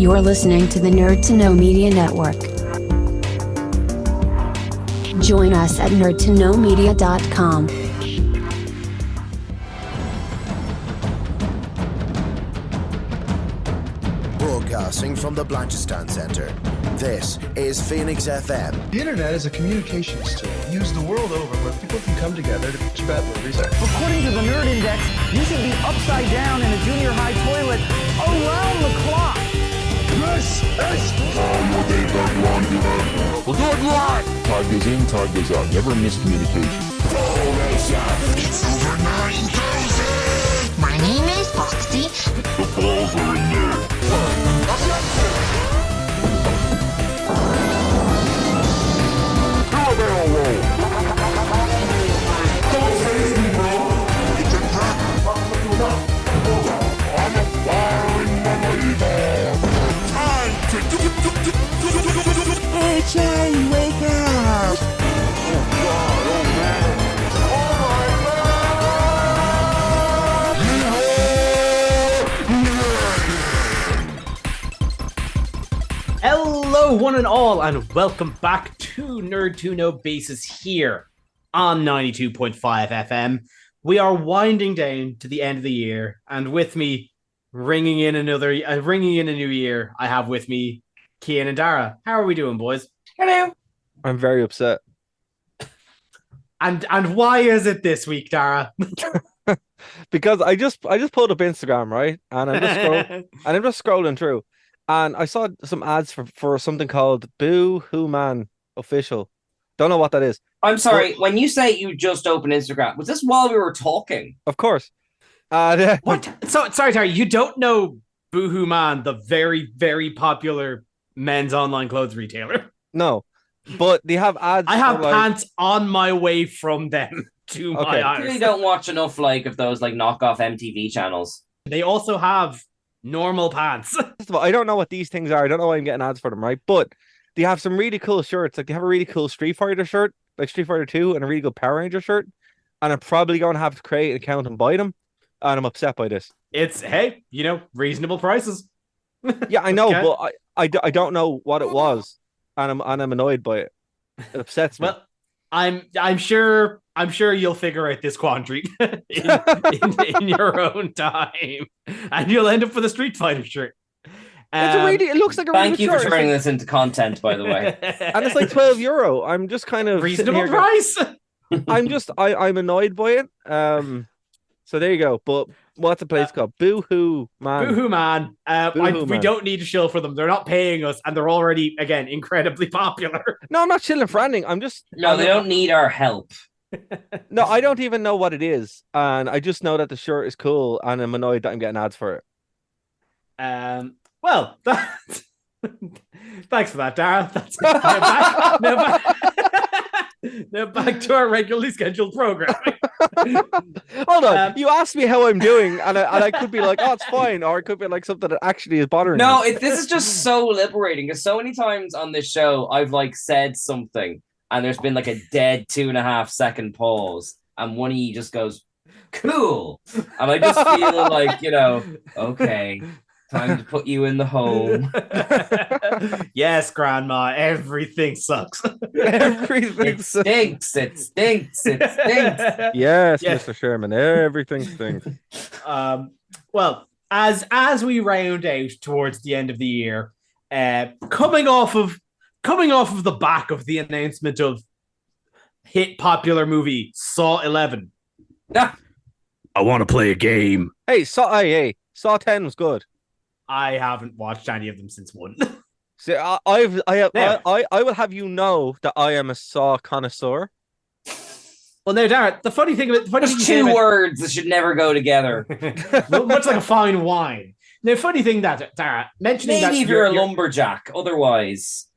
You're listening to the Nerd to Know Media Network. Join us at nerdtoknowmedia.com. Broadcasting from the Blanchistan Center, this is Phoenix FM. The internet is a communications tool used the world over where people can come together to bitch about movies. According to the Nerd Index, you should be upside down in a junior high toilet around the clock. This is We're going live! Time goes in, time goes out. Never miscommunication. It's over 9,000! My name is Foxy. The balls are in there. How about roll? Don't chase me, bro! It's a trap! I'm a firing believer! Time to Hey, Charlie, wake up! Oh, God, oh, man! Hello, one and all, and welcome back to Nerd to Know Basis here on 92.5 FM. We are winding down to the end of the year, and with me, ringing in a new year, I have with me Cian and Dara. How are we doing, boys? Hello. I'm very upset. And why is it this week, Dara? Because I just pulled up Instagram, right? And I'm just scrolling through. And I saw some ads for something called Boo Hoo Man Official. Don't know what that is. I'm sorry, when you say you just opened Instagram, was this while we were talking? Of course. What? So sorry, Terry, you don't know Boohoo Man, the very, very popular men's online clothes retailer? No, but they have ads. I have pants on my way from them to my house. I really don't watch enough of those knockoff MTV channels. They also have normal pants. First of all, I don't know what these things are. I don't know why I'm getting ads for them, right? But they have some really cool shirts. Like they have a really cool Street Fighter shirt, like Street Fighter 2, and a really good Power Ranger shirt. And I'm probably going to have to create an account and buy them. And I'm upset by this. It's, hey, reasonable prices. Yeah, I know, Okay. but I don't know what it was. And I'm annoyed by it. It upsets me. Well, I'm sure you'll figure out this quandary in your own time, and you'll end up with a Street Fighter shirt. It looks like a really Thank you for turning this into content, by the way. And it's like €12. I'm just kind of reasonable price. I'm annoyed by it. So there you go. But what's the place called? Boo-hoo Man. Boo-hoo Man. We don't need to shill for them. They're not paying us, and they're already, again, incredibly popular. No, I'm not shilling for anything. No, they don't need our help. No, I don't even know what it is. And I just know that the shirt is cool, and I'm annoyed that I'm getting ads for it. Well, thanks for that, Dara. Now back to our regularly scheduled program. Hold on, you asked me how I'm doing, and I could be like, "Oh, it's fine," or it could be like something that actually is bothering me. No, this is just so liberating because so many times on this show I've said something, and there's been a dead 2.5 second pause, and one of you just goes, "Cool," and I just feel okay. Time to put you in the home. Yes, Grandma, everything sucks. Everything stinks. It stinks. Yes, Mr. Sherman, everything stinks. Well, as we round out towards the end of the year, coming off of the back of the announcement of hit popular movie Saw 11. I want to play a game. Hey, Saw 10 was good. I haven't watched any of them since 1. See, I will have you know that I am a Saw connoisseur. Well, no, Dara, the funny thing about... There's two words that should never go together. Much like a fine wine. The funny thing that, Dara, mentioning maybe that... if you're a lumberjack, otherwise...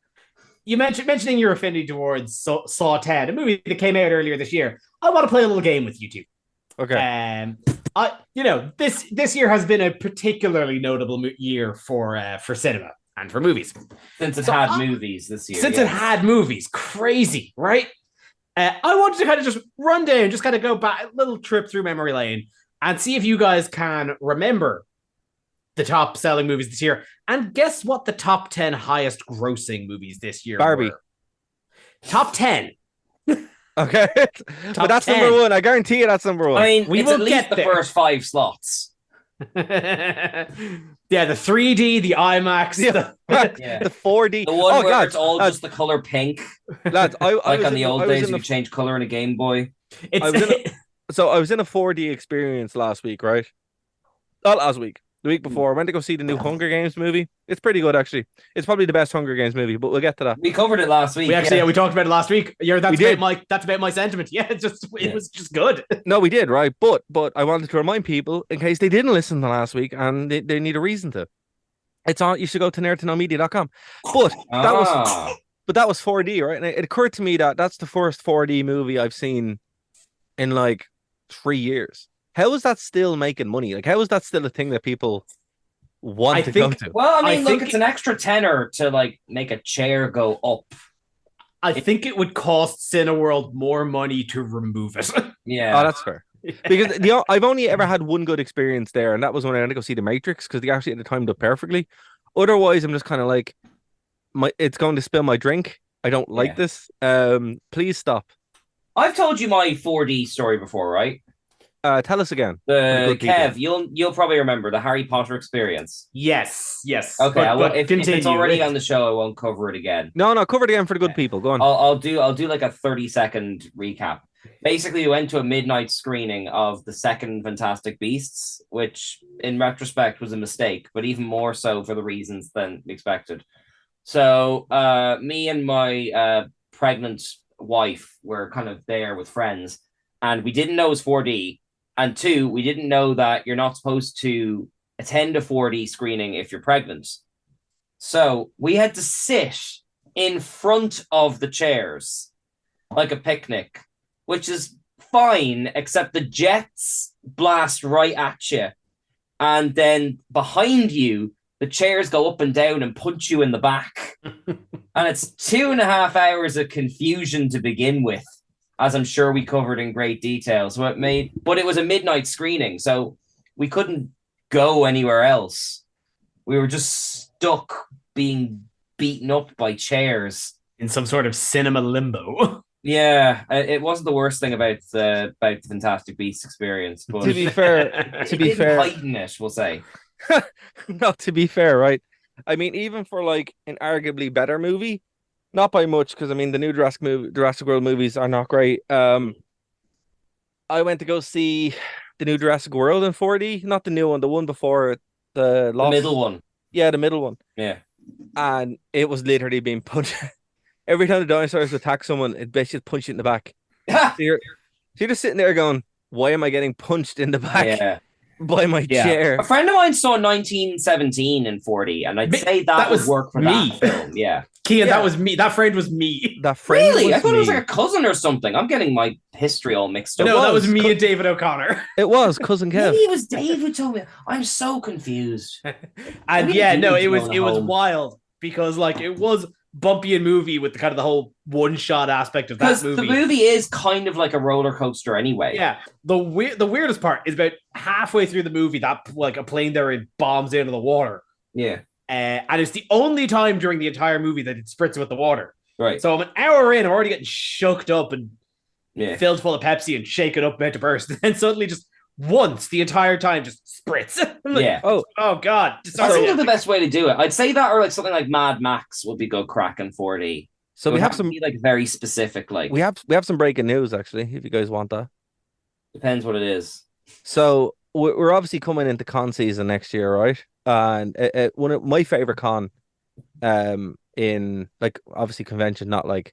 You mentioning your affinity towards Saw 10, a movie that came out earlier this year. I want to play a little game with you two. Okay. This year has been a particularly notable year for cinema and for movies. Since it had movies this year. It had movies. Crazy, right? I wanted to kind of just run down, just kind of go back, a little trip through memory lane and see if you guys can remember the top selling movies this year. And guess what the top 10 highest grossing movies this year Barbie. were? Top 10. Okay, but that's 10. number one. I guarantee you that's number one. I mean, We it's will at least get the there. first 5 slots. Yeah, the 3D, the IMAX. the- Yeah. The 4D. The one Oh where god, it's all lads, just the color pink, lads, I like was on in the old I was days in when you change color in a Game Boy. it's I was in So I was in a 4D experience last week, right? Not last week, the week before. I went to go see the new Hunger Games movie. It's pretty good, actually. It's probably the best Hunger Games movie, but we'll get to that. We covered it last week. we actually we talked about it last week. Yeah, that's We did. that's about my sentiment. Yeah, it Yeah. was just good. No, we did, right? But I wanted to remind people, in case they didn't listen to last week and they need a reason to. It's on. You should go to nerdtoknowmedia.com. But that was 4D, right? And it occurred to me that that's the first 4D movie I've seen in like 3 years. How is that still making money? Like, how is that still a thing that people want I to think- go to? Well, I mean, I look, think- it's an extra tenner to like make a chair go up. I think it would cost Cineworld more money to remove it. Yeah. Oh, that's fair. Because I've only ever had one good experience there, and that was when I went to go see The Matrix, because they actually had it timed up perfectly. Otherwise, I'm just kind of like, it's going to spill my drink. I don't like Yeah. this. Please stop. I've told you my 4D story before, right? Tell us again. The good people. Kev, you'll probably remember the Harry Potter experience. yes. Okay, But if continue. it's already on the show, I won't cover it again. No, cover it again for the good people. Go on. I'll do like a 30-second recap. Basically, we went to a midnight screening of the second Fantastic Beasts, which in retrospect was a mistake, but even more so for the reasons than expected. So me and my pregnant wife were kind of there with friends, and we didn't know it was 4D. And 2, we didn't know that you're not supposed to attend a 4D screening if you're pregnant. So we had to sit in front of the chairs like a picnic, which is fine, except the jets blast right at you. And then behind you, the chairs go up and down and punch you in the back. And it's 2.5 hours of confusion to begin with, as I'm sure we covered in great detail. So but it was a midnight screening, so we couldn't go anywhere else. We were just stuck being beaten up by chairs. In some sort of cinema limbo. Yeah, it wasn't the worst thing about the Fantastic Beasts experience, but To be fair, it didn't heighten it, we'll say. No, to be fair, right? I mean, even for like an arguably better movie, not by much, because I mean the new Jurassic World movies are not great. I went to go see the new Jurassic World in 4D, not the new one, the one before it, the Middle one. Yeah, the middle one. Yeah. And it was literally being punched. Every time the dinosaurs attack someone, it basically punch you in the back. So you're just sitting there going, "Why am I getting punched in the back Yeah. by my chair?" A friend of mine saw 1917 in 4D, and I'd say that would work for me. that film. Yeah. Kian, Yeah. that was me. That friend was me. That friend Really? I was thought it was me. like a cousin or something. I'm getting my history all mixed up. No, that was was. me and David O'Connor. It was cousin Kev. Maybe it was Dave who told me. I'm so confused. And Maybe yeah, David's no, it was going home. wild because like it was bumpy and movie with the kind of the whole one shot aspect of that Because movie. the movie is kind of like a roller coaster anyway. Yeah, the weirdest part is about halfway through the movie that like a plane they're in bombs into the water, Yeah. and it's the only time during the entire movie that it spritz with the water. Right. So I'm an hour in, I'm already getting shooked up and Yeah. filled full of Pepsi and shaken up about to burst, and then suddenly just once the entire time just spritz. I'm like, Yeah. oh god. That Sorry. seems like the best way to do it. I'd say that, or like something like Mad Max would be good crack in 4D. So It we would have to some be like very specific. Like we have some breaking news actually, if you guys want that. depends what it is. So we're obviously coming into con season next year, right? And one of my favorite con, in like obviously convention, not like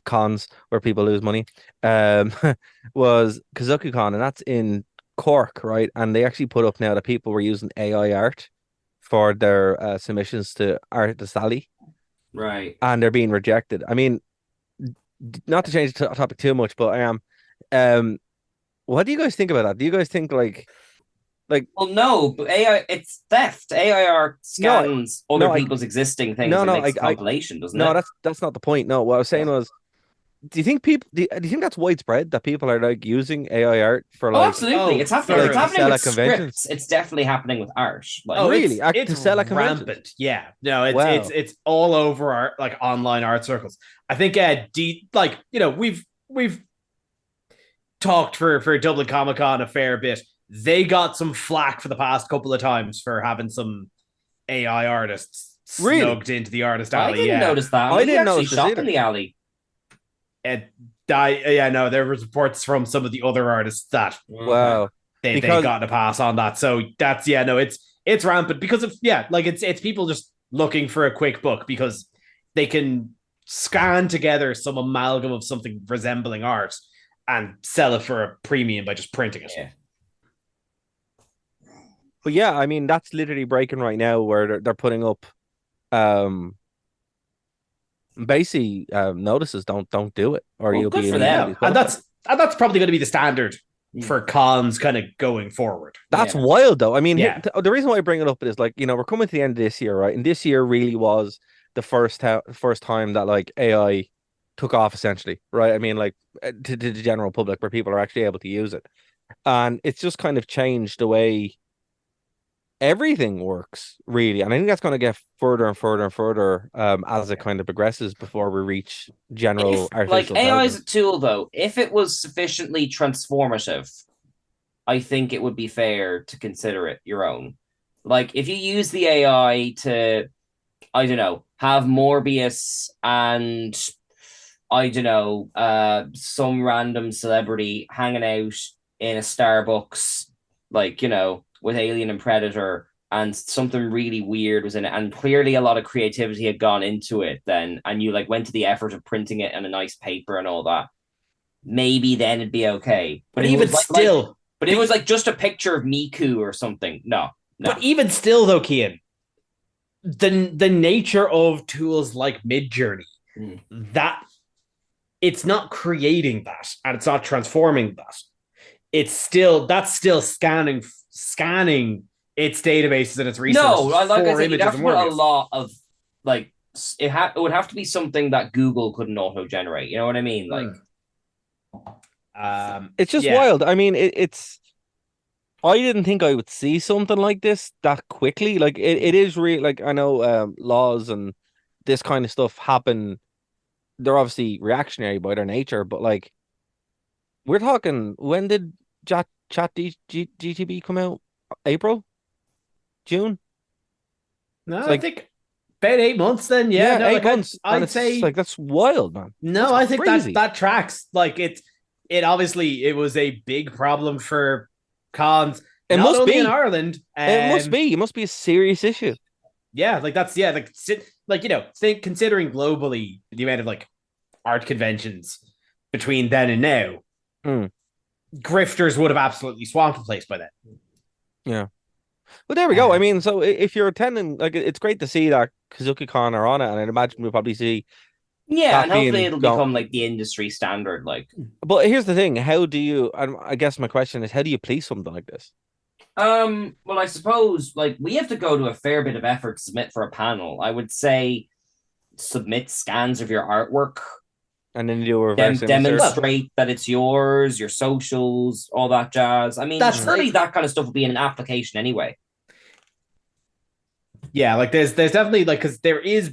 cons where people lose money, was KazokuCon, and that's in Cork, right? And they actually put up now that people were using AI art for their submissions to Artist Alley, Right. and they're being rejected. I mean, not to change the topic too much, but I am. What do you guys think about that? Do you guys think like Well, no, but AI, it's theft. AIR scans other no, I- people's existing things No, and no, makes a I- compilation, doesn't no, it? that's not the point. No, what I was saying was do you think do you think that's widespread that people are like using AI art for Oh, like absolutely. It's happening. It's thoroughly. happening Sell with at conventions? scripts. It's definitely happening with art. Like, Oh, really? It's To sell at conventions? rampant. Yeah, no, it's Wow. it's all over our like online art circles. I think we've talked for Dublin Comic Con a fair bit. They got some flack for the past couple of times for having some AI artists Really? snugged into the artist I alley. didn't notice that. I We didn't actually notice this shop either. in the alley. No, there was reports from some of the other artists that Wow. they Because- got a pass on that. So that's it's rampant because of it's people just looking for a quick buck because they can scan together some amalgam of something resembling art and sell it for a premium by just printing it. Yeah. But yeah, I mean that's literally breaking right now where they're putting up basically notices don't do it or Well, you'll good be for them. immediately And that's probably going to be the standard Mm. for cons kind of going forward. That's Yeah. wild though. I mean, Yeah. the reason why I bring it up is like, we're coming to the end of this year, right? And this year really was the first time that like AI took off essentially, right? I mean, like to the general public where people are actually able to use it. And it's just kind of changed the way everything works, really. And I think that's going to get further and further and further as it kind of progresses before we reach general Like artificial AI is intelligence. a tool, though. If it was sufficiently transformative, I think it would be fair to consider it your own. Like if you use the AI to, I don't know, have Morbius and I don't know, some random celebrity hanging out in a Starbucks, like, with Alien and Predator, and something really weird was in it, and clearly a lot of creativity had gone into it then, and you like went to the effort of printing it on a nice paper and all that, maybe then it'd be okay. But it even was still, but it was like just a picture of Miku or something. No. but even still though, Kian, the nature of tools like Midjourney, that it's not creating that and it's not transforming that. That's still scanning its databases and its resources. No, like I for said, you'd images have and to put a Morbius. lot of like it would have to be something that Google couldn't auto generate. You know what I mean? Like, It's just yeah. wild. I mean, it's. I didn't think I would see something like this that quickly. Like it is really like I know laws and this kind of stuff happen. They're obviously reactionary by their nature, but like we're talking. When did GTB come out? April, June? No, like- I think about 8 months. Then no, 8 like, months. and I'd it's say like that's wild, man. no. That's I think crazy. that tracks. Like it obviously it was a big problem for cons. It not must only be. in Ireland. It must be. It must be a serious issue. Yeah, like that's think considering globally the amount of like art conventions between then and now, Mm. grifters would have absolutely swamped the place by then. Well, there we go. I mean, so if you're attending, like, it's great to see that KazukiCon are on it, and I'd imagine we'll probably see. yeah, That and hopefully being it'll gone. become like the industry standard. Like, But here's the thing: how do you? I guess my question is, how do you police something like this? well, I suppose like we have to go to a fair bit of effort to submit for a panel. I would say submit scans of your artwork, And then you do a reverse image search? demonstrate that it's yours, your socials, all that jazz. I mean, That's surely right. that kind of stuff will be in an application anyway. Yeah, like there's definitely like because there is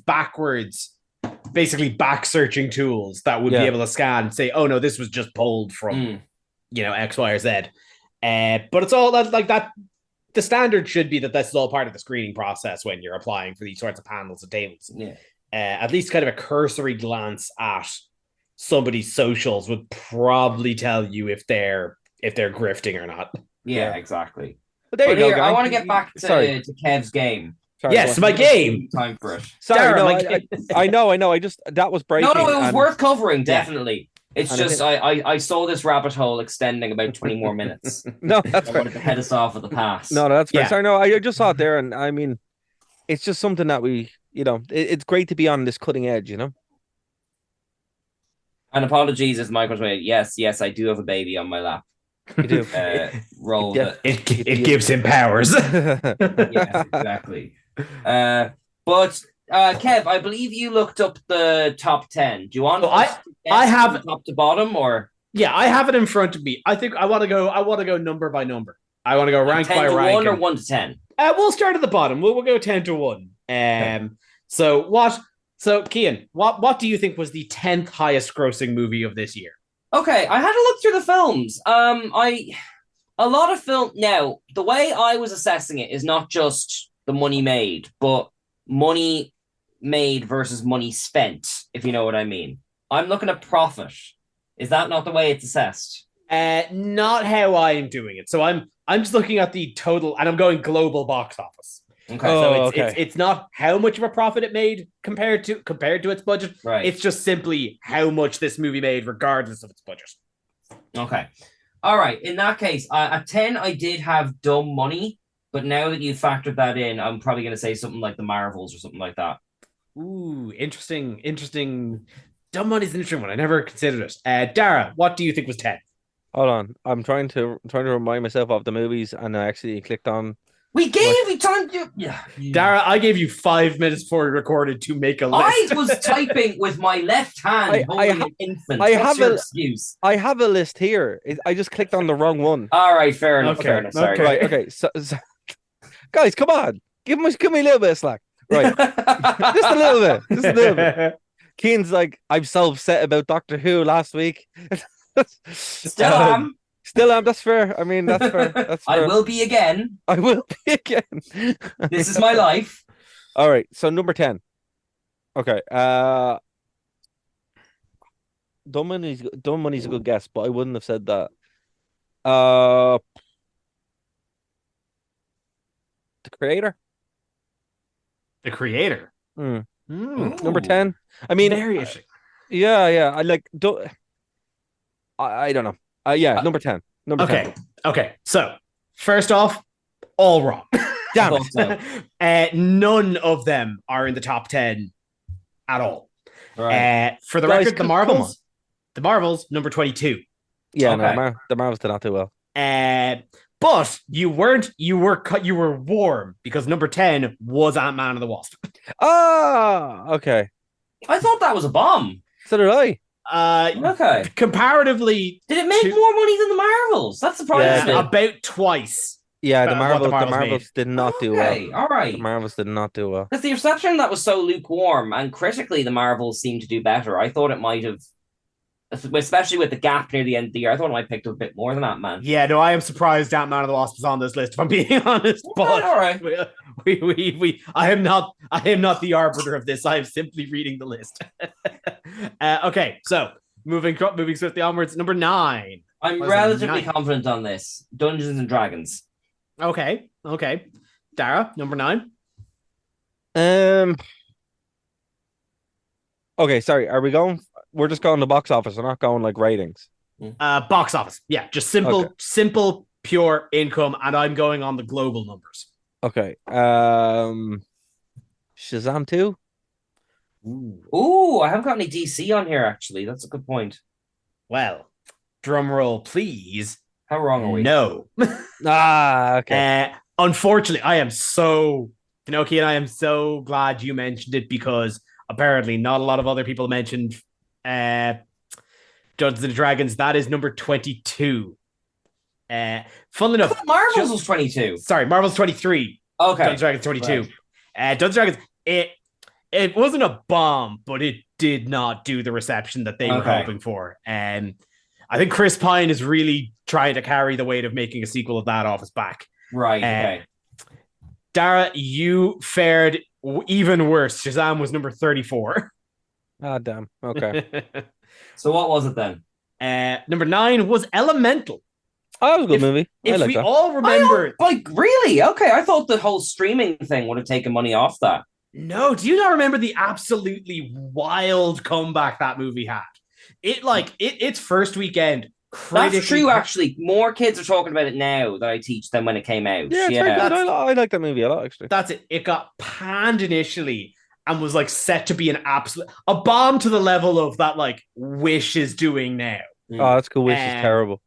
basically back searching tools that would Yeah. be able to scan and say, oh no, this was just pulled from X, Y, or Z. But it's all that. The standard should be that this is all part of the screening process when you're applying for these sorts of panels and tables. Yeah. At least kind of a cursory glance at somebody's socials would probably tell you if they're grifting or not. Yeah, exactly. But there But you go. here, I guys. want to get back to Kev's game. Sorry, Yes, go my on. game. Time for it. Sorry, Darren, no, my I, game. I know. I just that was breaking. No, it was and- worth covering, definitely. It's And I just I saw this rabbit hole extending about 20 more minutes. No, that's I fair. wanted to head us off at the pass. No, that's fair. Yeah. Sorry, no, I just saw it there, and I mean, it's just something that we, it's great to be on this cutting edge, And apologies if Michael's made. Yes, I do have a baby on my lap. You do. Roll Yeah. it. It gives him powers. Yeah, exactly. But Kev, I believe you looked up the top 10. Do you want So us to guess I have- from top to bottom, or Yeah, I have it in front of me. I think I want to go number by number. I want to go rank 10 by to rank. 1 or and- 1 to 10? We'll start at the bottom. We'll go 10 to 1. So Cian, what do you think was the 10th highest grossing movie of this year? Okay, I had to look through the films. A lot of film. Now, the way I was assessing it is not just the money made, but money made versus money spent, if you know what I mean. I'm looking at profit. Is that not the way it's assessed? Not how I'm doing it. So I'm just looking at the total, and I'm going global box office. Okay. So okay. it's not how much of a profit it made compared to its budget. Right. It's just simply how much this movie made, regardless of its budget. Okay. All right. In that case, at 10, I did have Dumb Money, but now that you've factored that in, I'm probably going to say something like The Marvels or something like that. Ooh, interesting. Dumb Money's an interesting one. I never considered it. Dara, what do you think was 10? Hold on. I'm trying to remind myself of the movies, and I actually clicked on. We gave you time to... Yeah. Dara, I gave you 5 minutes before we recorded to make a list. I was typing with my left hand holding an infant. What's your excuse? I have a list here. I just clicked on the wrong one. All right, fair enough. Okay, Fair enough. Sorry. okay. Right. Okay. So, guys, come on. Give me a little bit of slack. Right. Just a little bit. Cian's like, I'm so upset about Doctor Who last week. Still am. Still am. That's fair. I mean, that's fair. That's fair. I will be again. I will be again. This is my life. All right. So number 10. Okay. Dumb Money's a good guess, but I wouldn't have said that. The Creator. The Creator. Number 10. I mean, Very interesting. yeah. I like. I don't know. Yeah, number 10. Number 10. Okay. So first off, all wrong. Damn Thought so. None of them are in the top 10 at all. Right. For the Guys, record, come on. The Marvels, number 22. Yeah, Okay. no, the Marvels did not do well. But you were warm because number 10 was Ant-Man and the Wasp. Okay. I thought that was a bomb. So did I. Okay. Comparatively, Did it make more money than the Marvels? That's surprising. Yeah, about twice. Yeah, What the Marvels Marvels did not do well. Okay, all right. The Marvels did not do well. Because the reception that was so lukewarm, and critically, the Marvels seemed to do better. I thought it might have, especially with the gap near the end of the year, I thought it might have picked up a bit more than that, man. Yeah, no, I am surprised Ant-Man and the Wasp is on this list, if I'm being honest. But all right. I am not the arbiter of this. I am simply reading the list. Okay, so moving swiftly onwards. Number 9. I'm Was it relatively 9? confident on this. Dungeons and Dragons. Okay. Dara, number 9. Okay, sorry. Are we going? We're just going to box office. We're not going like ratings. Box office. Yeah, just simple, pure income, and I'm going on the global numbers. Okay. Shazam 2? Ooh, I haven't got any DC on here, actually. That's a good point. Well, drum roll, please. How wrong are we? No. Okay. Unfortunately, Pinocchio, and I am so glad you mentioned it because apparently not a lot of other people mentioned Dungeons and Dragons. That is number 22. Funnily enough, Marvels was 22. Sorry, Marvel's 23. Okay. Dungeons and Dragons 22. Dungeons and Dragons, it wasn't a bomb, but it did not do the reception that they were hoping for. And I think Chris Pine is really trying to carry the weight of making a sequel of that off his back. Right. Okay. Dara, you fared even worse. Shazam was number 34. Ah, damn. Okay. So what was it then? Number 9 was Elemental. Oh, that was a good movie. I If like we that. all remember... Like, really? Okay, I thought the whole streaming thing would have taken money off that. No, do you not remember the absolutely wild comeback that movie had? Its first weekend. That's true, actually. More kids are talking about it now that I teach than when it came out. Yeah, it's very good. I like that movie a lot, actually. That's it. It got panned initially and was like set to be a bomb to the level of that like Wish is doing now. Oh, that's cool. Wish is terrible.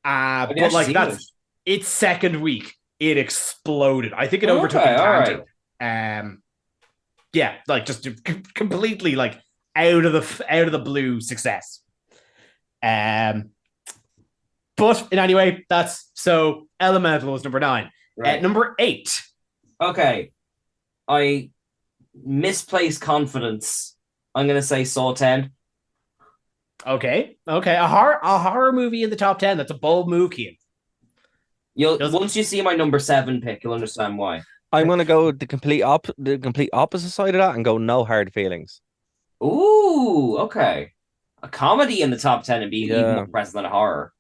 But like that's its second week, it exploded. I think it overtook Encanto. yeah, like just completely like out of the blue success. But in any way, that's so Elemental was number 9. Right. Number 8. Okay. I misplaced confidence. I'm gonna say Saw 10. Okay. A horror movie in the top 10. That's a bold move, Cian. Once you see my number 7 pick, you'll understand why. I'm gonna go the complete opposite side of that and go No Hard Feelings. Ooh, okay. A comedy in the top 10 and be even more impressive than a horror.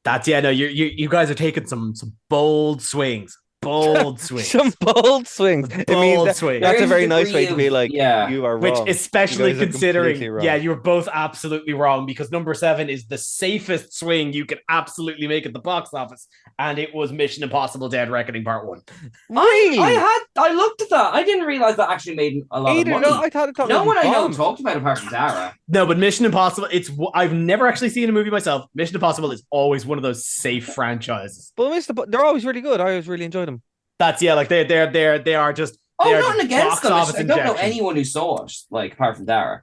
That's no, you guys are taking some bold swings. Bold swings. Some bold swings. That's a very nice way to be like, you are wrong. Which, especially considering, wrong. you were both absolutely wrong, because number 7 is the safest swing you could absolutely make at the box office, and it was Mission Impossible: Dead Reckoning Part 1. Really? I looked at that. I didn't realize that actually made a lot of money. No, I thought no one I know talked about it apart from Dara. No, but Mission Impossible, I've never actually seen a movie myself. Mission Impossible is always one of those safe franchises. But they're always really good. I always really enjoyed them. That's like they are just. Oh, nothing against them. I don't know injection. anyone who saw it, like apart from Dara.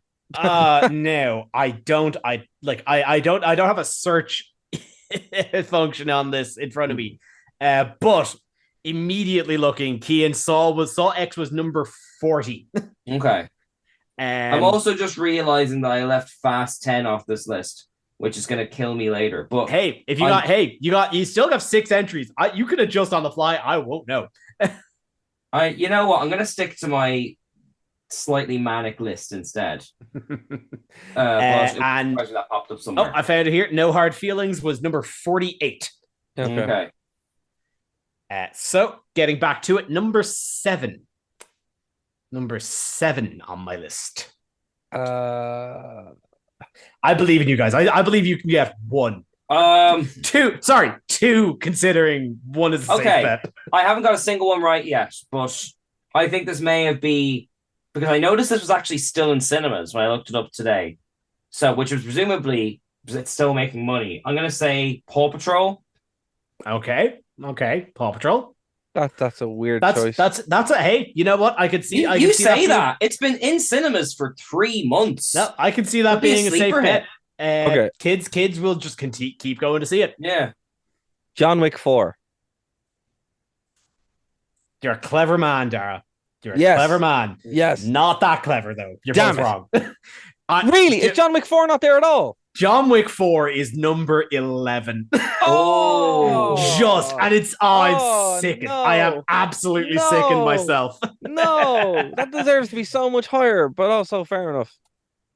No, I don't. I don't have a search function on this in front of me. But immediately looking, Cian, Saw X was number 40. Okay. I'm also just realizing that I left Fast 10 off this list, which is going to kill me later. But hey, if you still have 6 entries. You can adjust on the fly. I won't know. You know what? I'm going to stick to my slightly manic list instead. And that popped up somewhere. I found it here. No Hard Feelings was number 48. Okay. So getting back to it, number 7. Number 7 on my list. I believe in you guys. I believe you can get 1. 2, considering 1 is a safe bet. I haven't got a single one right yet, but I think this may have been because I noticed this was actually still in cinemas when I looked it up today. So, which was presumably it's still making money. I'm going to say Paw Patrol. Okay, Paw Patrol. That's a weird choice. That's a hey. You know what? I could see. You say that it's been in cinemas for 3 months. No, I can see that being a safe bet. Okay. Kids will just keep going to see it. Yeah. John Wick 4. You're a clever man, Dara. You're a clever man. Yes. Not that clever though. You're both wrong. Really? Is John Wick 4 not there at all? John Wick 4 is number 11. Oh, and it's sickened. No. I am absolutely sickened myself. No, that deserves to be so much higher, but also fair enough.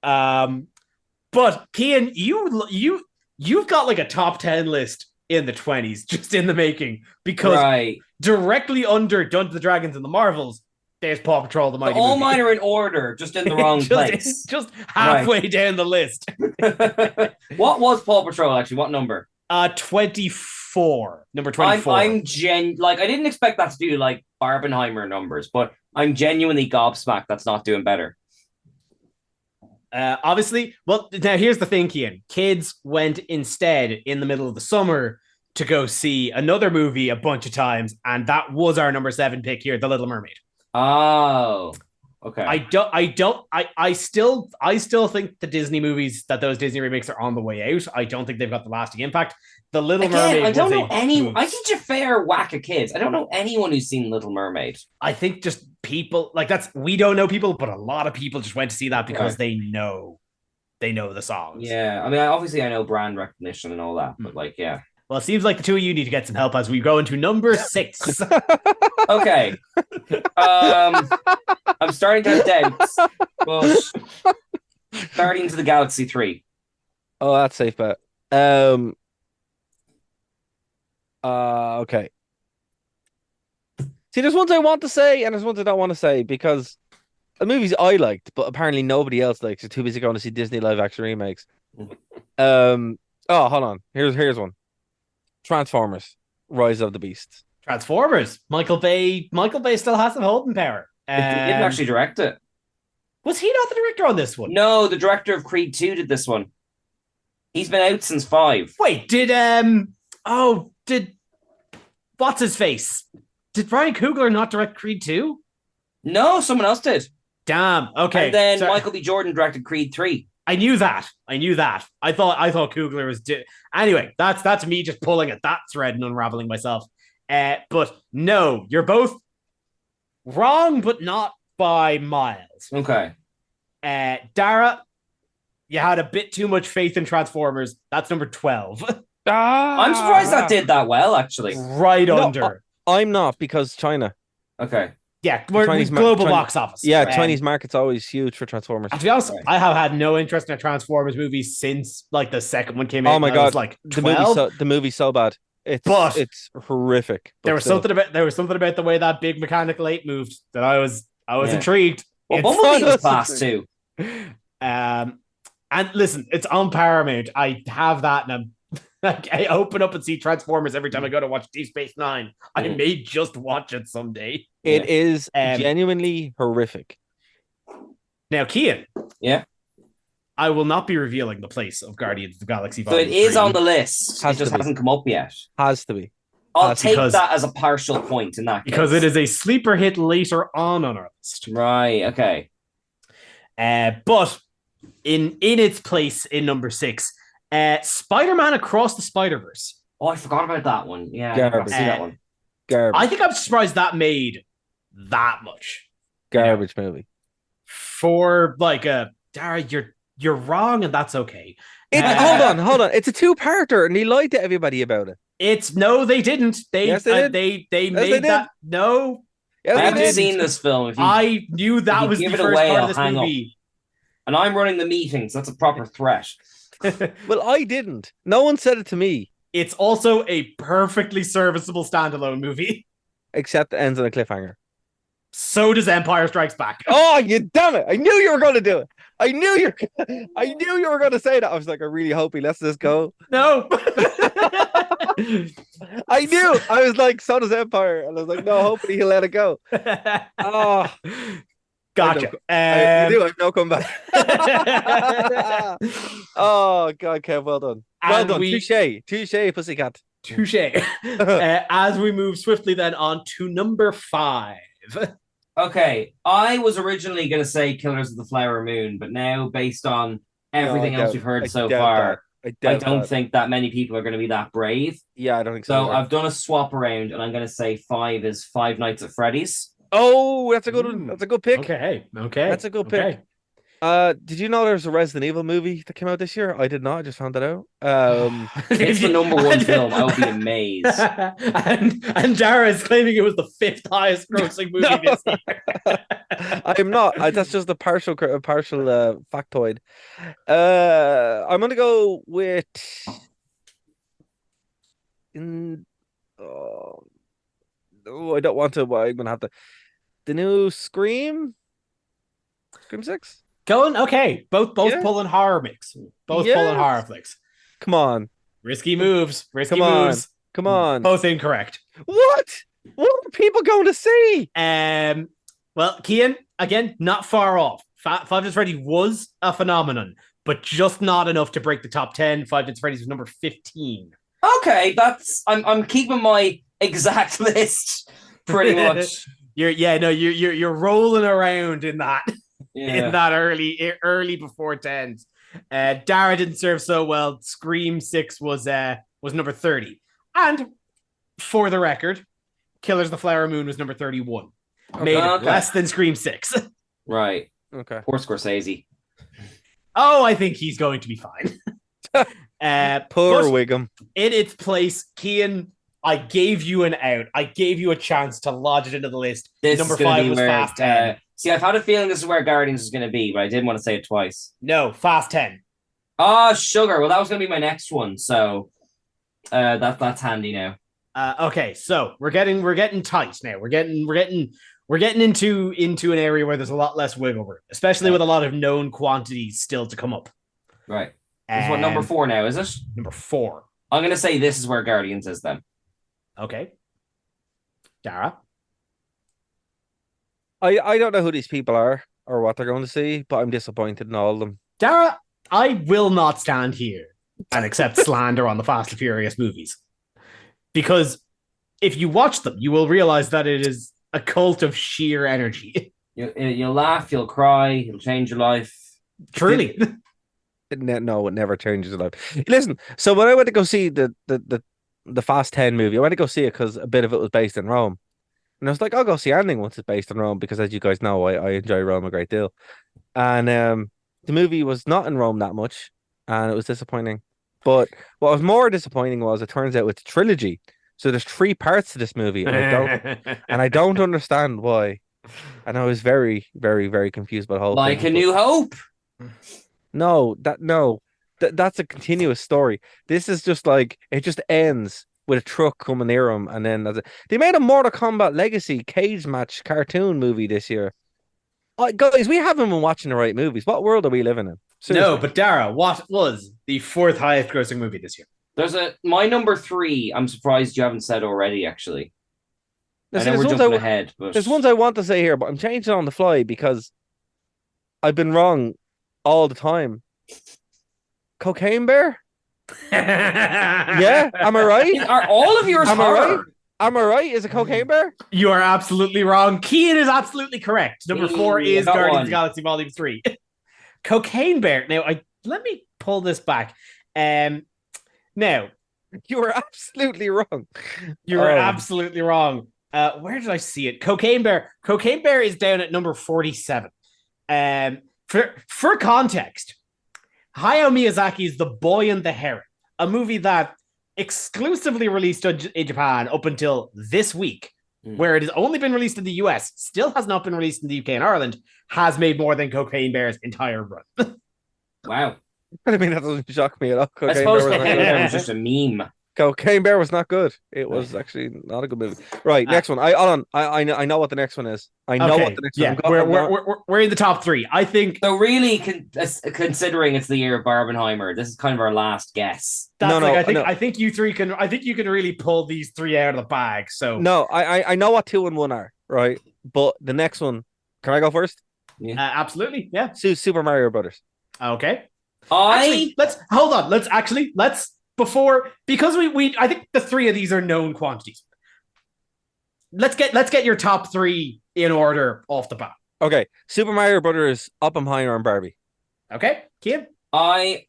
But Cian, you've got like a top 10 list in the 20s, just in the making, because directly under Dungeons and Dragons and the Marvels, there's Paw Patrol, the Mighty all Movie. mine are in order, just in the wrong place. Just halfway down the list. What was Paw Patrol actually? What number? 24. Number 24. I didn't expect that to do like Barbenheimer numbers, but I'm genuinely gobsmacked that's not doing better. Obviously, well, now here's the thing, Cian. Kids went instead in the middle of the summer to go see another movie a bunch of times, and that was our number 7 pick here, The Little Mermaid. Oh, okay. I still think the Disney movies, that those Disney remakes are on the way out. I don't think they've got the lasting impact. The Little Mermaid. I don't know anyone. I teach a fair whack of kids. I don't know anyone who's seen Little Mermaid. I think just people we don't know people, but a lot of people just went to see that because they know the songs. Yeah, I mean, obviously I know brand recognition and all that, but yeah. Well, it seems like the two of you need to get some help as we go into number 6. Okay. I'm starting to have doubts, but Guardians of the Galaxy 3. Oh, that's safe bet. Okay. See, there's ones I want to say and there's ones I don't want to say because the movies I liked, but apparently nobody else likes. They're too busy going to see Disney live action remakes. Oh, hold on. Here's one. Transformers: Rise of the Beast. Transformers. Michael Bay still has some holding power. He didn't actually direct it. Was he not the director on this one? No, the director of Creed 2 did this one. He's been out since 5. Wait, did what's his face? Did Ryan Coogler not direct Creed 2? No, someone else did. Damn. Okay. And then sorry. Michael B. Jordan directed Creed 3. I knew that. I thought Coogler was. Anyway, that's me just pulling at that thread and unraveling myself. But no, you're both wrong, but not by miles. Okay. Dara, you had a bit too much faith in Transformers. That's number 12. I'm surprised that did that well, actually. Right No, under. I'm not because China. Okay. Yeah, we're Chinese global China- box office. Yeah, Chinese market's always huge for Transformers. And to be honest, Right. I have had no interest in a Transformers movie since like the second one came out. Oh my and I was God, like The 12. movie's so bad. It's horrific. There but was still. something about the way that big mechanical ape moved that I was Yeah. intrigued. Well, It's- Bumblebee was class too. And listen, it's on Paramount. I have that, and I'm like, I open up and see Transformers every time I go to watch Deep Space Nine. I Mm. may just watch it someday. It is genuinely horrific. Now, Kian. Yeah. I will not be revealing the place of Guardians of the Galaxy. So it Volume is 3. on the list. Has It just to be. hasn't come up yet. Has to be. I'll take because- that as a partial point in that case. because it is a sleeper hit later on our list. Right, okay. But in its place in number 6, Spider-Man Across the Spider-Verse. Oh, I forgot about that one. Yeah, I forgot to Garbage. see that one. Garbage. I think I'm surprised that made that much Garbage movie. for like a Dara. You're wrong, and that's okay. Hold on. It's a two-parter, and he lied to everybody about it. It's no, they didn't. They Yes, they did. they Yes, made they did. that no. Yes, I they haven't did. seen this film. If you, I knew that you was the give it first away, part I'll of this hang up. movie. and I'm running the meetings. That's a proper threat. Well, I didn't. No one said it to me, It's also a perfectly serviceable standalone movie. except it ends on a cliffhanger. So does Empire Strikes Back. Oh, you damn it! I knew you were going to do it. I knew you were going to say that. I was like, I really hope he lets this go. No. I knew. I was like, so does Empire, and I was like, no, hopefully he'll let it go. Oh, Gotcha. I do. I've no comeback. Oh God, Kev, well done. Well And done. we- Touche, pussycat. Touche. As we move swiftly then on to number 5. Okay, I was originally going to say Killers of the Flower Moon, but now based on everything No, I else doubt- we've heard I so doubt far, that. I doubt don't that. think that many people are going to be that brave. Yeah, I don't think so. So either. I've done a swap around, and I'm going to say 5 is Five Nights at Freddy's. Oh, that's a good one. That's a good pick. Okay. That's a good pick. Did you know there's a Resident Evil movie that came out this year? I did not. I just found that out. It's the number one film. I would be amazed. and Dara is claiming it was the 5th highest grossing movie No. this year. I'm not. That's just a partial factoid. I'm gonna go with. I don't want to. But I'm gonna have to. The new Scream 6. Going okay. Both Yeah. pulling horror mix. Both Yeah. pulling horror flicks. Come on, Risky moves. Risky Come on. moves. come on. Both incorrect. What? What are people going to see? Well, Kian, again, not far off. Five Nights at Freddy was a phenomenon, but just not enough to break the top 10. Five Nights at Freddy's was number 15. Okay, I'm keeping my exact list pretty much. You're rolling around in that Yeah. in that early before 10s. Dara didn't serve so well. Scream 6 was number 30. And for the record, Killers of the Flower Moon was number 31. Made it Okay. less than Scream 6. Right. Okay. Poor Scorsese. Oh, I think he's going to be fine. Poor but Wiggum. in its place, Kian, I gave you an out. I gave you a chance to lodge it into the list. This Number is gonna 5 be was where, Fast 10. see, I've had a feeling this is where Guardians is going to be, but I didn't want to say it twice. No, Fast 10. Ah, sugar. Well, that was going to be my next one, so that's handy now. Okay, so we're getting tight now. We're getting into an area where there's a lot less wiggle room, especially with a lot of known quantities still to come up. Right. This is what, number 4 now, is it? Number 4. I'm going to say this is where Guardians is then. Okay. Dara? I don't know who these people are or what they're going to see, but I'm disappointed in all of them. Dara, I will not stand here and accept slander on the Fast and Furious movies. Because if you watch them, you will realize that it is a cult of sheer energy. You'll laugh, you'll cry, it'll change your life. Truly. No, it never changes your life. Listen, so when I went to go see the Fast 10 movie, I went to go see it because a bit of it was based in Rome. And I was like, I'll go see anything once it's based in Rome because, as you guys know, I enjoy Rome a great deal. And the movie was not in Rome that much, and it was disappointing. But what was more disappointing was it turns out it's a trilogy. So there's 3 parts to this movie, and I don't understand why. And I was very, very, very confused by the whole Like thing. A New Hope. That's a continuous story. This is just like it just ends with a truck coming near him, and then they made a Mortal Kombat Legacy cage match cartoon movie this year. Guys, we haven't been watching the right movies. What world are we living in? Seriously. No, but Dara, what was the 4th highest grossing movie this year? There's my number 3. I'm surprised you haven't said already. Actually, I know There's we're ones jumping ahead, but there's ones I want to say here, but I'm changing on the fly because I've been wrong all the time. Cocaine Bear? Yeah, am I right? Are all of yours Am I right? horror? Am I right? Is it Cocaine Bear? You are absolutely wrong. Keane is absolutely correct. Number 4 Ooh, is got Guardians one. of the Galaxy Volume 3. Cocaine Bear. Now, let me pull this back. Now, You were absolutely wrong. you were absolutely wrong. Where did I see it? Cocaine Bear. Cocaine Bear is down at number 47. For context, Hayao Miyazaki's The Boy and the Heron, a movie that exclusively released in Japan up until this week, where it has only been released in the US, still has not been released in the UK and Ireland, has made more than Cocaine Bear's entire run. Wow. I mean, that doesn't shock me at all. I suppose Cocaine Bear was just a meme. Cocaine Bear was not good. It was actually not a good movie. Right, next one. I know what the next one is. I know what the next one is. We're in the top 3. I think So really, considering it's the year of Barbenheimer, this is kind of our last guess. that's No, I think you can really pull these 3 out of the bag. So No, I know what 2 and 1 are, right? But the next one, can I go first? absolutely, yeah. Super Mario Brothers. Okay. Actually, because we I think the 3 of these are known quantities. Let's get your top 3 in order off the bat. Okay, Super Mario Brothers, Oppenheimer, and Barbie. Okay, Kim. I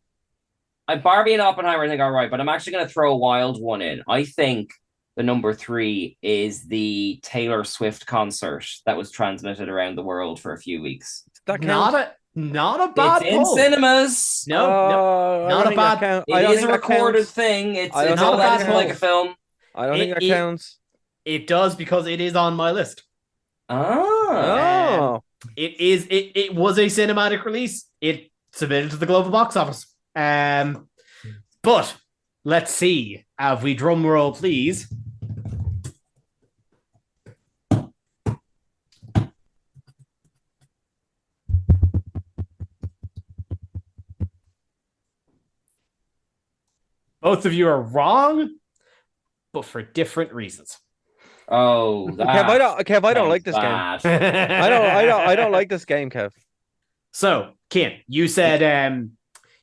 Barbie and Oppenheimer I think are right, but I'm actually going to throw a wild one in. I think the number 3 is the Taylor Swift concert that was transmitted around the world for a few weeks. That count? Not a bad It's in pull. cinemas. No, not a bad. It is a recorded thing. It's I don't all think that acting like a counts. film. I don't think that counts. It does because it is on my list. Ah. Oh, It was a cinematic release. It submitted to the global box office. But let's see. Have we drum roll, please? Both of you are wrong, but for different reasons. Oh, Kev, I don't like this game. I don't like this game, Kev. So, Kim, you said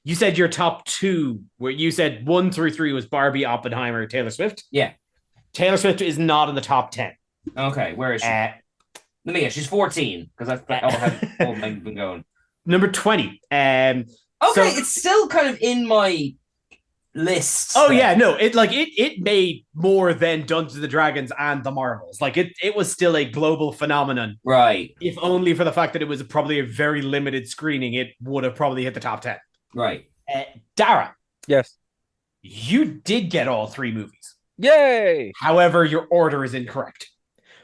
your top 2, where you said 1 through 3 was Barbie, Oppenheimer, Taylor Swift. Yeah. Taylor Swift is not in the top 10. Okay, where is she? Let me guess. She's 14 because that's how old I've been going. Number 20. Okay, it's still kind of in my list. Oh yeah, no, it made more than Dungeons and Dragons and the Marvels. Like it was still a global phenomenon. Right. If only for the fact that it was probably a very limited screening, it would have probably hit the top 10. Right. Dara. Yes. You did get all 3 movies. Yay! However, your order is incorrect.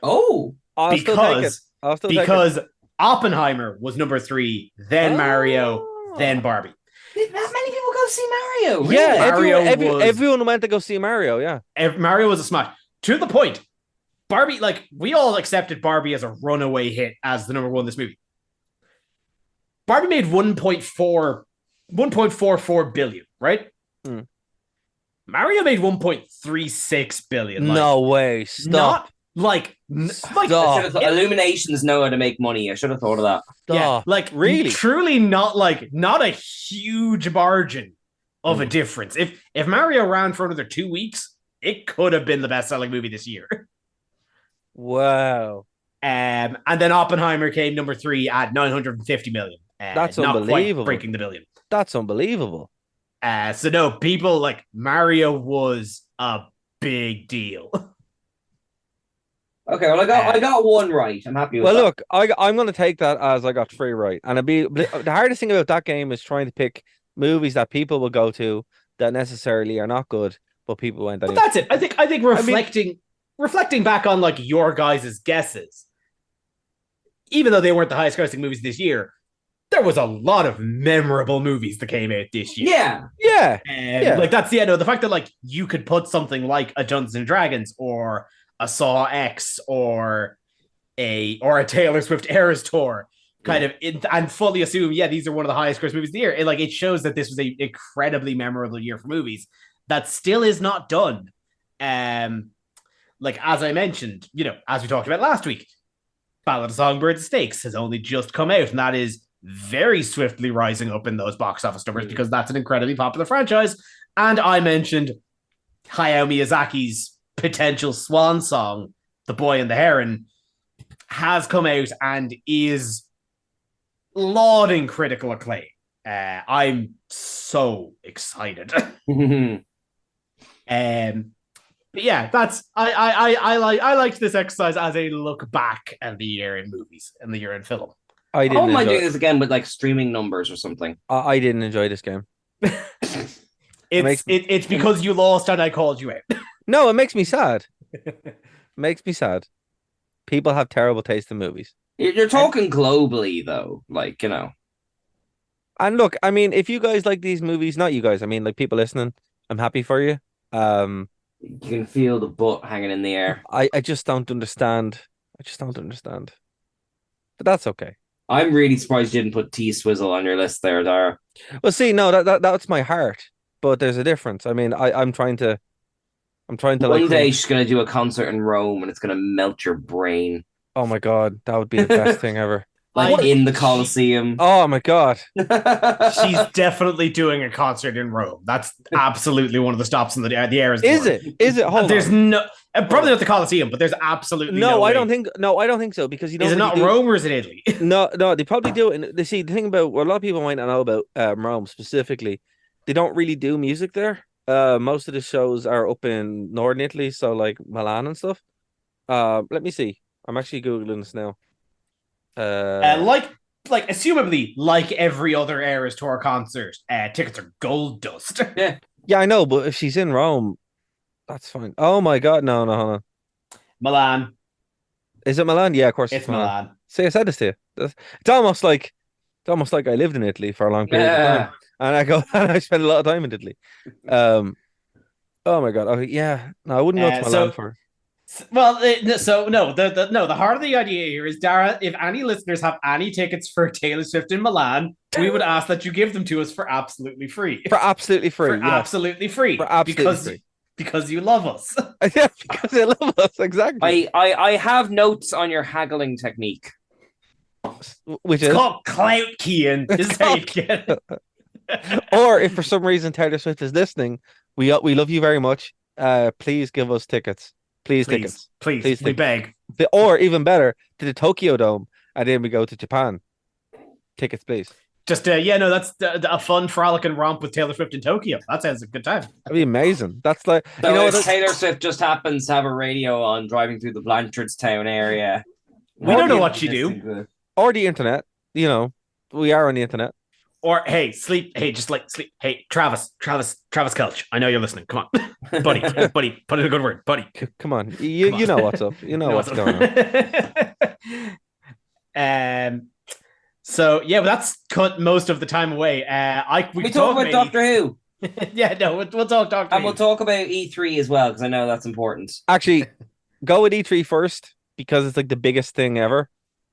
Oh. I'll still take it. I'll still take it. Because Oppenheimer was number 3, then Mario, then Barbie. Did that many people go see Mario? Really? Yeah, Mario everyone went to go see Mario. Yeah, Mario was a smash. To the point, Barbie, like we all accepted Barbie as a runaway hit as the number 1 in this movie. Barbie made 1.44 billion, right? Mario made 1.36 billion. Like, no way. Stop. Not like Stop. Illuminations know how to make money. I should have thought of that. Yeah, like really, truly not a huge margin of a difference. If Mario ran for another 2 weeks, it could have been the best selling movie this year. Wow. And then Oppenheimer came number 3 at 950 million. That's not unbelievable. quite breaking the billion. That's unbelievable. So no, people like Mario was a big deal. Okay, well, I got one right. I'm happy with Well, that. look, I'm going to take that as I got 3 right. And the hardest thing about that game is trying to pick movies that people will go to that necessarily are not good, but people went But anyway. that's it. I think reflecting back on like your guys' guesses, even though they weren't the highest grossing movies this year, there was a lot of memorable movies that came out this year. Yeah. Yeah. Like that's the fact that like you could put something like a Dungeons and Dragons or a Saw X or a Taylor Swift Eras Tour and fully assume, these are one of the highest gross movies of the year. It shows that this was an incredibly memorable year for movies that still is not done. Like as I mentioned, as we talked about last week, Ballad of Songbirds and Snakes has only just come out, and that is very swiftly rising up in those box office numbers because that's an incredibly popular franchise. And I mentioned Hayao Miyazaki's potential swan song, The Boy and the Heron, has come out and is lauding critical acclaim. I'm so excited. But yeah, that's I liked this exercise as a look back at the year in movies and the year in film. I don't mind doing this again with like streaming numbers or something. I didn't enjoy this game. It's because you lost and I called you out. No, it makes me sad. Makes me sad. People have terrible taste in movies. You're talking globally, though. And look, I mean, if you guys like these movies, not you guys, I mean, like people listening, I'm happy for you. You can feel the butt hanging in the air. I just don't understand. But that's okay. I'm really surprised you didn't put T-Swizzle on your list there, Dara. Well, see, no, that's my heart. But there's a difference. I mean, I'm trying to One day she's gonna do a concert in Rome and it's gonna melt your brain. Oh my god, that would be the best thing ever. In the Colosseum. Oh my god. She's definitely doing a concert in Rome. That's absolutely one of the stops in the Eras Tour. Is it? Hold There's on. no probably not the Colosseum, but there's absolutely no I way. don't think so, because you know, is it not Rome or is it Italy? No, they probably do it. They see the thing about what a lot of people might not know about Rome specifically, they don't really do music there. Most of the shows are up in northern Italy, so like Milan and stuff. Let me see. I'm actually googling this now. Like assumably, like every other Eras Tour concert, tickets are gold dust. Yeah, I know, but if she's in Rome, that's fine. Oh my god, no, hold on. Milan. Is it Milan? Yeah, of course it's Milan. See, I said this to you. It's almost like I lived in Italy for a long period of time. And I spent a lot of time in Italy. Oh my god. Oh yeah. No, I wouldn't go to Milan for. Well, the heart of the idea here is, Dara, if any listeners have any tickets for Taylor Swift in Milan, we would ask that you give them to us for absolutely free. For absolutely free. Absolutely free. For absolutely free. Because you love us. Yeah, because they love us, exactly. I have notes on your haggling technique. Which it's is called clout keying. Or if for some reason Taylor Swift is listening, we love you very much. Please give us tickets. Please, tickets. Please, we beg. Or even better, to the Tokyo Dome, and then we go to Japan. Tickets, please. Just that's a fun frolic and romp with Taylor Swift in Tokyo. That sounds a good time. That'd be amazing. That's like, so if Taylor Swift just happens to have a radio on driving through the Blanchardstown area. We don't know what you do. Or the internet. We are on the internet. Or sleep. Hey, Travis Kelch. I know you're listening. Come on, buddy, put in a good word, buddy. Come on, you know what's up. You know what's going on. So yeah, but that's cut most of the time away. We talk about Doctor Who. We'll talk Doctor Who. And we'll talk about E3 as well, because I know that's important. Actually, go with E3 first, because it's like the biggest thing ever.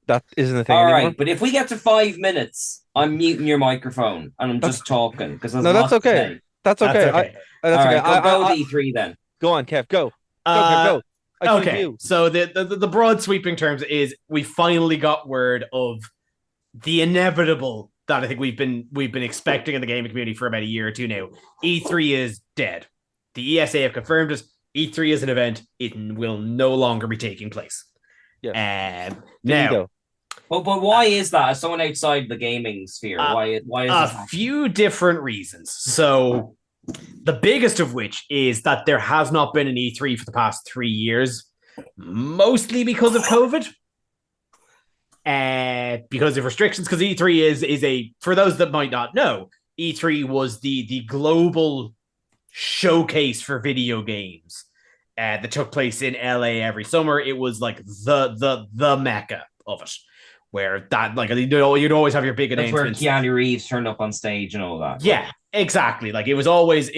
That isn't a thing anymore. All right, but if we get to 5 minutes, I'm muting your microphone and I'm just talking, because that's okay. That's okay. That's okay. Go with E3 then. Go on, Kev. Go. Go. Okay. So the broad sweeping terms is we finally got word of the inevitable that I think we've been expecting in the gaming community for about a year or two now. E3 is dead. The ESA have confirmed it. E3 is an event. It will no longer be taking place. Now, Finito. But why is that? As someone outside the gaming sphere, why is a this few different reasons. So, the biggest of which is that there has not been an E3 for the past 3 years, mostly because of COVID. Because of restrictions, because E3 is a, for those that might not know, E3 was the global showcase for video games that took place in LA every summer. It was like the mecca of it, where that, like, you'd always have your big That's where announcements. Keanu Reeves turned up on stage and all that. Yeah, exactly. Like it was always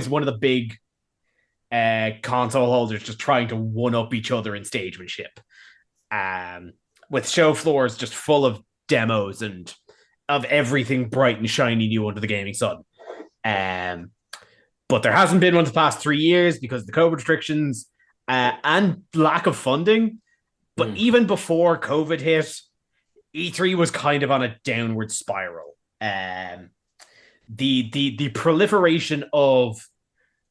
one of the big console holders just trying to one up each other in stagemanship. With show floors just full of demos and of everything bright and shiny new under the gaming sun. But there hasn't been one for the past 3 years because of the COVID restrictions and lack of funding. But even before COVID hit, E3 was kind of on a downward spiral. The proliferation of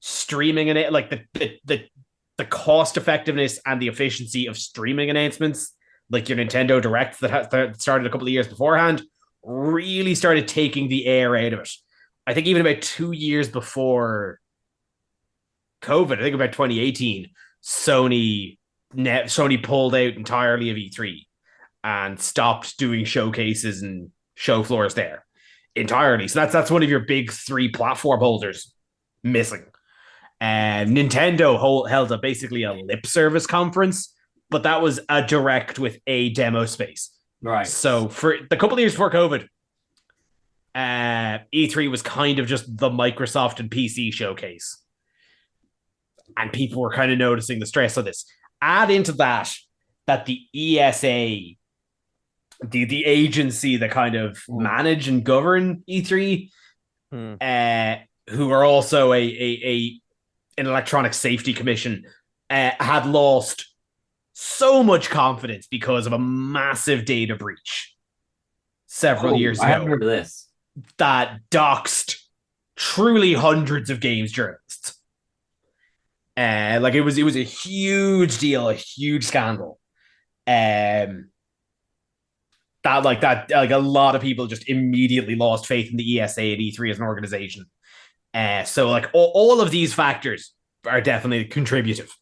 streaming and it, like the cost effectiveness and the efficiency of streaming announcements, like your Nintendo Direct that started a couple of years beforehand, really started taking the air out of it. I think even about 2 years before COVID, I think about 2018, Sony pulled out entirely of E3 and stopped doing showcases and show floors there entirely. So that's one of your big 3 platform holders missing. And Nintendo held basically a lip service conference, but that was a Direct with a demo space. Right. So for the couple of years before COVID, E3 was kind of just the Microsoft and PC showcase. And people were kind of noticing the stress of this. Add into that the ESA, the agency that kind of manage and govern E3, who are also an electronic safety commission, had lost so much confidence because of a massive data breach several years ago. I haven't heard of this. That doxed truly hundreds of games journalists. Like it was a huge deal, a huge scandal. That a lot of people just immediately lost faith in the ESA and E3 as an organization. So like all of these factors are definitely contributive.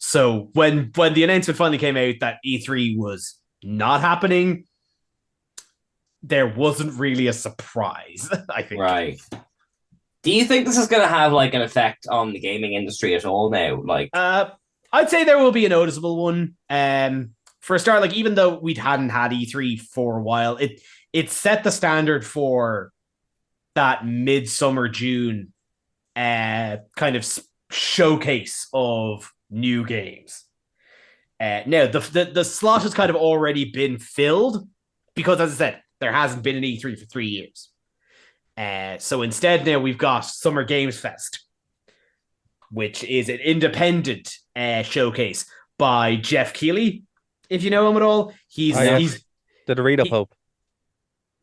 So when the announcement finally came out that E3 was not happening, there wasn't really a surprise, I think. Right. Do you think this is going to have like an effect on the gaming industry at all now? Like, I'd say there will be a noticeable one. For a start, like even though we hadn't had E3 for a while, it set the standard for that midsummer June kind of showcase of new games. Now the slot has kind of already been filled because, as I said, there hasn't been an E3 for 3 years. So instead now we've got Summer Games Fest, which is an independent showcase by Jeff Keighley, if you know him at all. He's the Dorito Pope.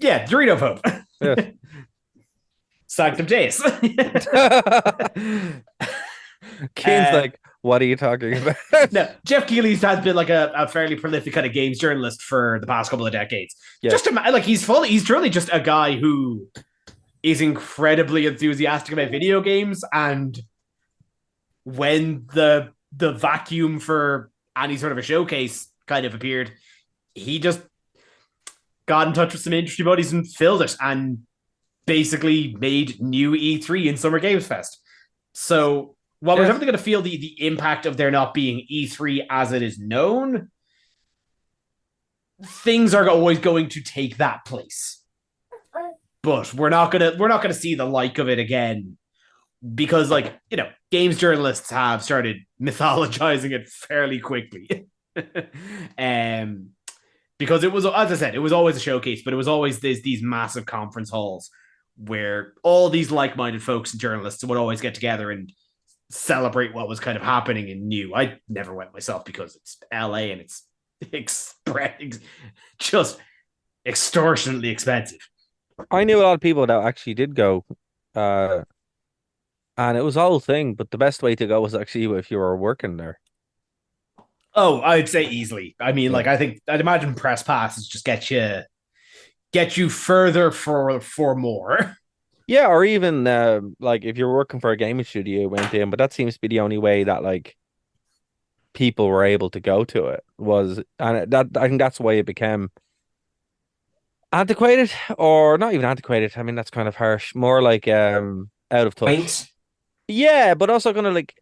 Yeah, Dorito Pope. Yes. Sanctum Deus. Kane's like, what are you talking about? No, Jeff Keighley has been like a fairly prolific kind of games journalist for the past couple of decades. Yeah. Just like he's truly just a guy who is incredibly enthusiastic about video games, and when the vacuum for any sort of a showcase kind of appeared, he just got in touch with some industry buddies and filled it and basically made new E3 in Summer Games Fest. So while we're definitely going to feel the impact of there not being E3 as it is known, things are always going to take that place. But we're not gonna see the like of it again, because, like, you know, games journalists have started mythologizing it fairly quickly. Because it was, as I said, it was always a showcase, but it was always these massive conference halls where all these like-minded folks and journalists would always get together and celebrate what was kind of happening and new. I never went myself because it's LA and it's just extortionately expensive. I knew a lot of people that actually did go, and it was a whole thing. But the best way to go was actually if you were working there. Oh, I'd say easily. I mean, like I'd imagine press passes just get you further for more. Yeah, or even like if you're working for a gaming studio, you went in, but that seems to be the only way that like people were able to go to it was, and that I think that's why it became antiquated, or not even antiquated. I mean, that's kind of harsh. More like out of touch. Quaint. Yeah, but also kind of like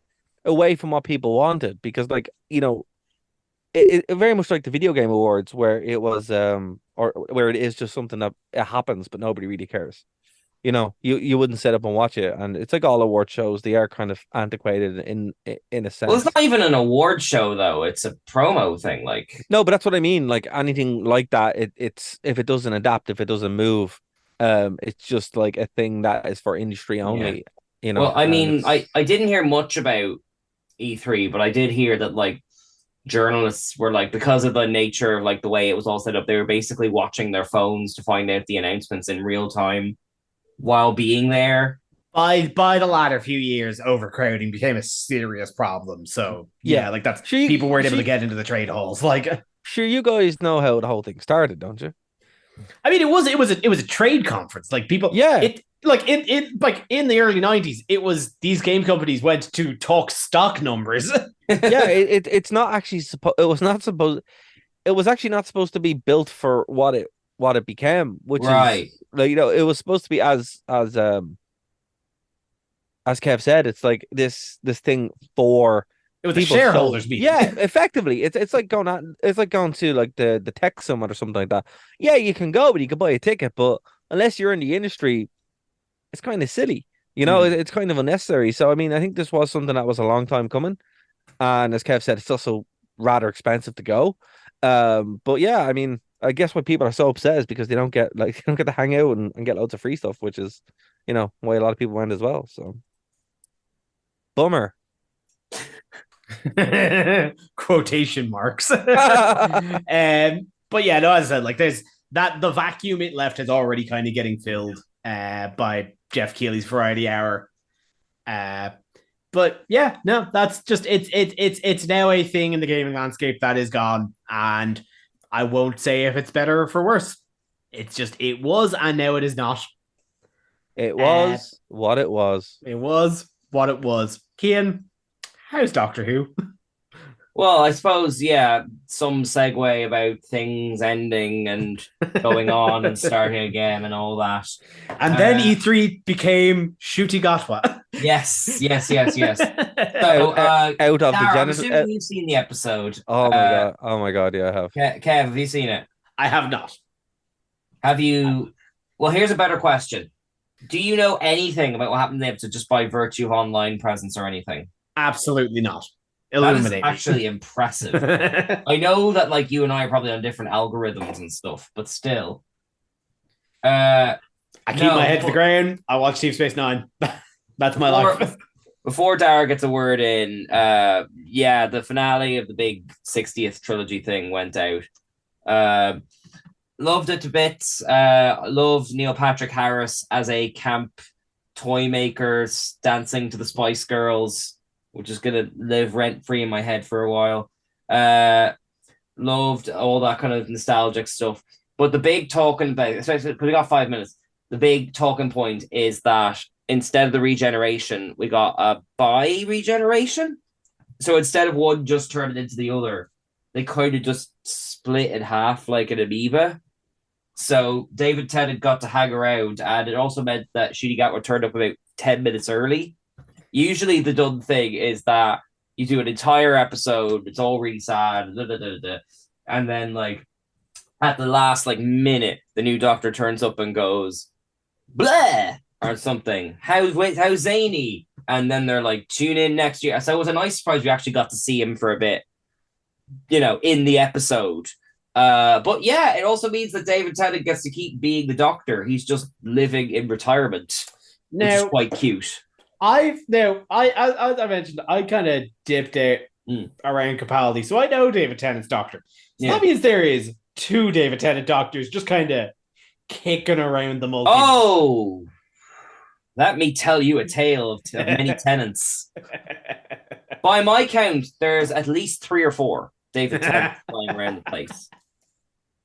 away from what people wanted, because like it very much like the video game awards where it was or where it is just something that it happens but nobody really cares. You wouldn't sit up and watch it, and it's like all award shows, they are kind of antiquated in a sense. Well, it's not even an award show though, it's a promo thing. Like, no, but that's what I mean, like anything like that, it's if it doesn't adapt, if it doesn't move, it's just like a thing that is for industry only. Well, I mean, I didn't hear much about E3, but I did hear that like journalists were like, because of the nature of like the way it was all set up, they were basically watching their phones to find out the announcements in real time while being there. By the latter few years, overcrowding became a serious problem. So yeah, like that's people weren't able to get into the trade halls. Like, sure, you guys know how the whole thing started, don't you? I mean, it was a trade conference. Like people, in the early 90s, it was these game companies went to talk stock numbers. It's not actually it was actually not supposed to be built for what it became, which is like, it was supposed to be as Kev said, it's like this thing for it was a shareholders meeting. Yeah, effectively, it's like going to like the tech summit or something like that. Yeah, you can go, but you can buy a ticket, but unless you're in the industry, it's kind of silly. It's kind of unnecessary. So I mean, I think this was something that was a long time coming, and as Kev said, it's also rather expensive to go. But yeah, I mean, I guess why people are so upset is because they don't get to hang out and get loads of free stuff, which is why a lot of people went as well. So bummer. Quotation marks. But yeah, no, as I said, like there's that the vacuum it left is already kind of getting filled by Jeff Keighley's Variety Hour. But yeah, no, that's just it's now a thing in the gaming landscape that is gone, and I won't say if it's better or for worse. It's just it was, and now it is not. It was what it was. It was what it was. Cian, how's Doctor Who? Well, I suppose, yeah, some segue about things ending and going on and starting again and all that. And then E3 became Shooty Gatwa. Yes. So, out of Dara, the I'm assuming you've seen the episode. Oh my god, yeah, I have. Kev, have you seen it? I have not. Have you? Well, here's a better question. Do you know anything about what happened in the episode just by virtue of online presence or anything? Absolutely not. That is actually impressive. I know that like you and I are probably on different algorithms and stuff, but still. I keep my head to the ground. I watch Deep Space Nine. That's my life. Before Dara gets a word in, the finale of the big 60th trilogy thing went out. Loved it to bits. Loved Neil Patrick Harris as a camp toy maker dancing to the Spice Girls, which is going to live rent-free in my head for a while. Loved all that kind of nostalgic stuff. But the big talking about, especially because we got 5 minutes, the big talking point is that instead of the regeneration, we got a bi-regeneration. So instead of one just turning into the other, they kind of just split in half like an amoeba. So David Tennant got to hang around, and it also meant that Ncuti Gatwa turned up about 10 minutes early. Usually the done thing is that you do an entire episode, it's all really sad, and then like at the last like minute, the new Doctor turns up and goes, blah, or something. How's zany? And then they're like, tune in next year. So it was a nice surprise we actually got to see him for a bit, in the episode. But yeah, it also means that David Tennant gets to keep being the Doctor. He's just living in retirement, which is quite cute. As I mentioned, I kind of dipped out around Capaldi, so I know David Tennant's Doctor. So that means there is two David Tennant Doctors just kind of kicking around the multiverse. Oh, let me tell you a tale of many Tennants. By my count, there's at least 3 or 4 David Tennant flying around the place.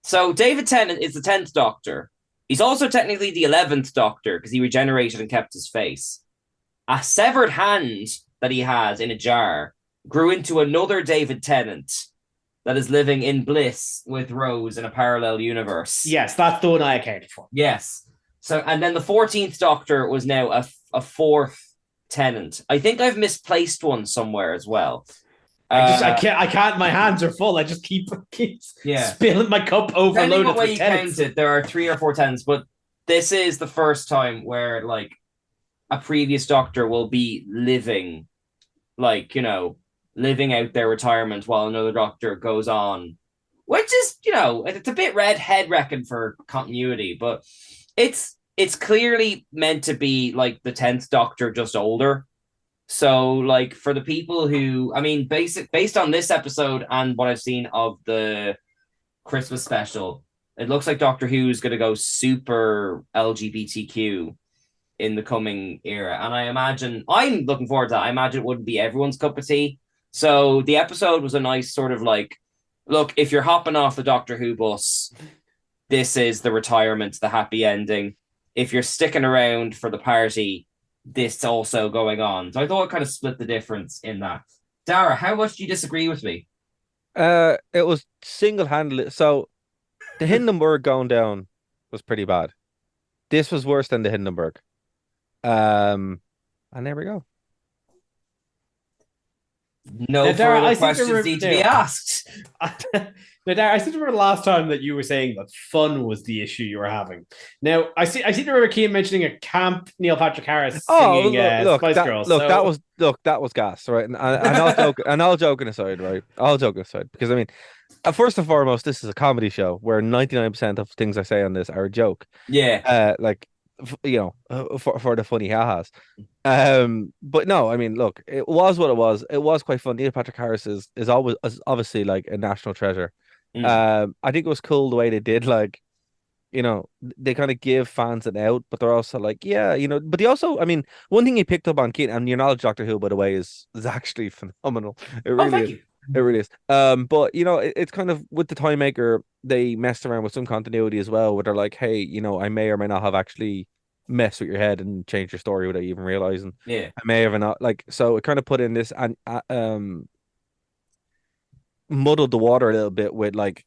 So David Tennant is the 10th Doctor. He's also technically the 11th Doctor because he regenerated and kept his face. A severed hand that he has in a jar grew into another David Tennant that is living in bliss with Rose in a parallel universe. Yes, that's the one I accounted for. Yes. So, and then the 14th Doctor was now a fourth Tennant. I think I've misplaced one somewhere as well. I can't. My hands are full. I just keep spilling my cup overloaded. Depending on where you tenants. count it, there are 3 or 4 Tennants, but this is the first time where like a previous Doctor will be living, like, you know, living out their retirement while another Doctor goes on, which is, you know, it's a bit head wrecking for continuity, but it's clearly meant to be like the 10th Doctor, just older. So, like, for the people who, I mean, based on this episode and what I've seen of the Christmas special, it looks like Doctor Who's going to go super LGBTQ in the coming era. And I'm looking forward to that. I imagine it wouldn't be everyone's cup of tea. So the episode was a nice sort of like, look, if you're hopping off the Doctor Who bus, this is the retirement, the happy ending. If you're sticking around for the party, this also going on. So I thought it kind of split the difference in that. Dara, how much do you disagree with me? It was single-handedly. So the Hindenburg going down was pretty bad. This was worse than the Hindenburg. And there we go. No further questions need to be asked. Now, Dara, I seem to remember last time that you were saying that fun was the issue you were having. Now, I seem to remember Keane mentioning a camp Neil Patrick Harris singing Spice Girls. That was gas, right? And all joking aside, right? All joking aside, because I mean, first and foremost, this is a comedy show where 99% of things I say on this are a joke. Yeah. For the funny ha-has. But no, I mean, look, it was what it was. It was quite fun. Neil Patrick Harris is obviously like a national treasure. I think it was cool the way they did, like, you know, they kind of give fans an out, but they're also like, yeah, you know, but they also, I mean, one thing he picked up on, Keane, and your knowledge, Doctor Who, by the way, is actually phenomenal. It really is. It really is. But you know, it's kind of with the Time Maker, they messed around with some continuity as well, where they're like, hey, you know, I may or may not have actually messed with your head and changed your story without you even realizing. Yeah, I may have not, like, so it kind of put in this and muddled the water a little bit with like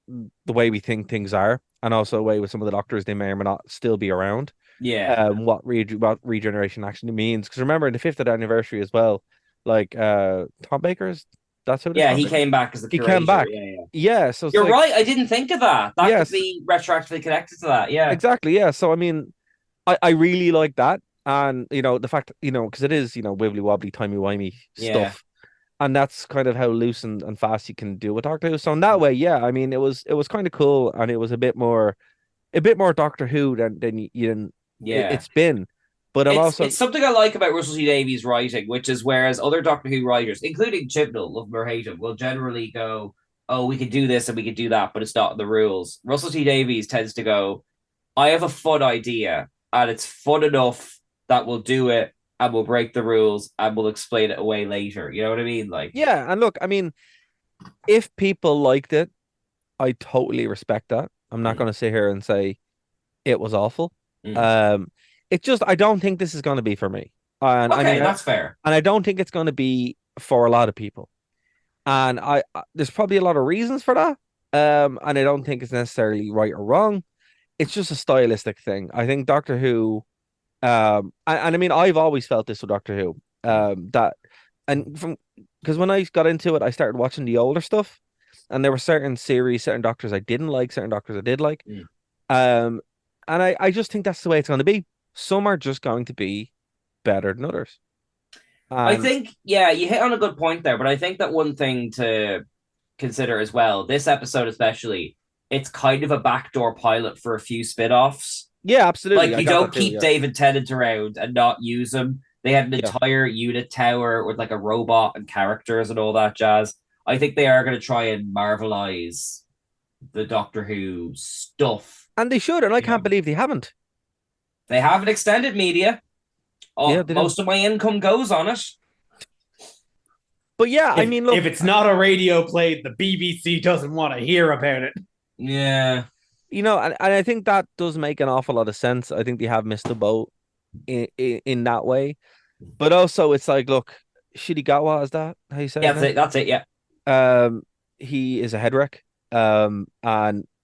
the way we think things are, and also the way with some of the Doctors they may or may not still be around. Yeah. What regeneration actually means, because remember in the 50th anniversary as well, like Tom Baker's. That's what. Yeah, he came back as the curator. He came back. Yeah. So you're right. I didn't think of that. That yes. could be retroactively connected to that. Yeah. Exactly. Yeah. So I mean, I really like that, and you know the fact, you know, because it is, you know, wibbly wobbly, timey wimey stuff, and that's kind of how loose and fast you can do with Doctor Who. So in that way, yeah, I mean, it was kind of cool, and it was a bit more Doctor Who than it's been. But it's something I like about Russell T Davies' writing, which is whereas other Doctor Who writers, including Chibnall, love him or hate him, will generally go, oh, we could do this and we could do that, but it's not in the rules. Russell T Davies tends to go, I have a fun idea, and it's fun enough that we'll do it, and we'll break the rules, and we'll explain it away later. You know what I mean? Like, yeah, and look, I mean, if people liked it, I totally respect that. I'm not going to sit here and say it was awful. It's just, I don't think this is going to be for me. And okay, I mean, that's fair. And I don't think it's going to be for a lot of people. And there's probably a lot of reasons for that. And I don't think it's necessarily right or wrong. It's just a stylistic thing. I think Doctor Who, and I mean, I've always felt this with Doctor Who, because when I got into it, I started watching the older stuff, and there were certain series, certain Doctors I didn't like, certain Doctors I did like. And I just think that's the way it's going to be. Some are just going to be better than others. I think, yeah, you hit on a good point there, but I think that one thing to consider as well, this episode especially, it's kind of a backdoor pilot for a few spin-offs. Yeah, absolutely. Like, you don't keep David Tennant around and not use him. They had an entire unit tower with like a robot and characters and all that jazz. I think they are going to try and marvelize the Doctor Who stuff. And they should, and I can't believe they haven't. They have an extended media. Most of my income goes on it. But yeah, I mean, look, if it's not a radio play, the BBC doesn't want to hear about it. Yeah. and I think that does make an awful lot of sense. I think they have missed the boat in that way. But also, it's like, look, Shidigawa, is that how you say Yeah, it? that's it. That's it. Yeah. He is a head wreck. And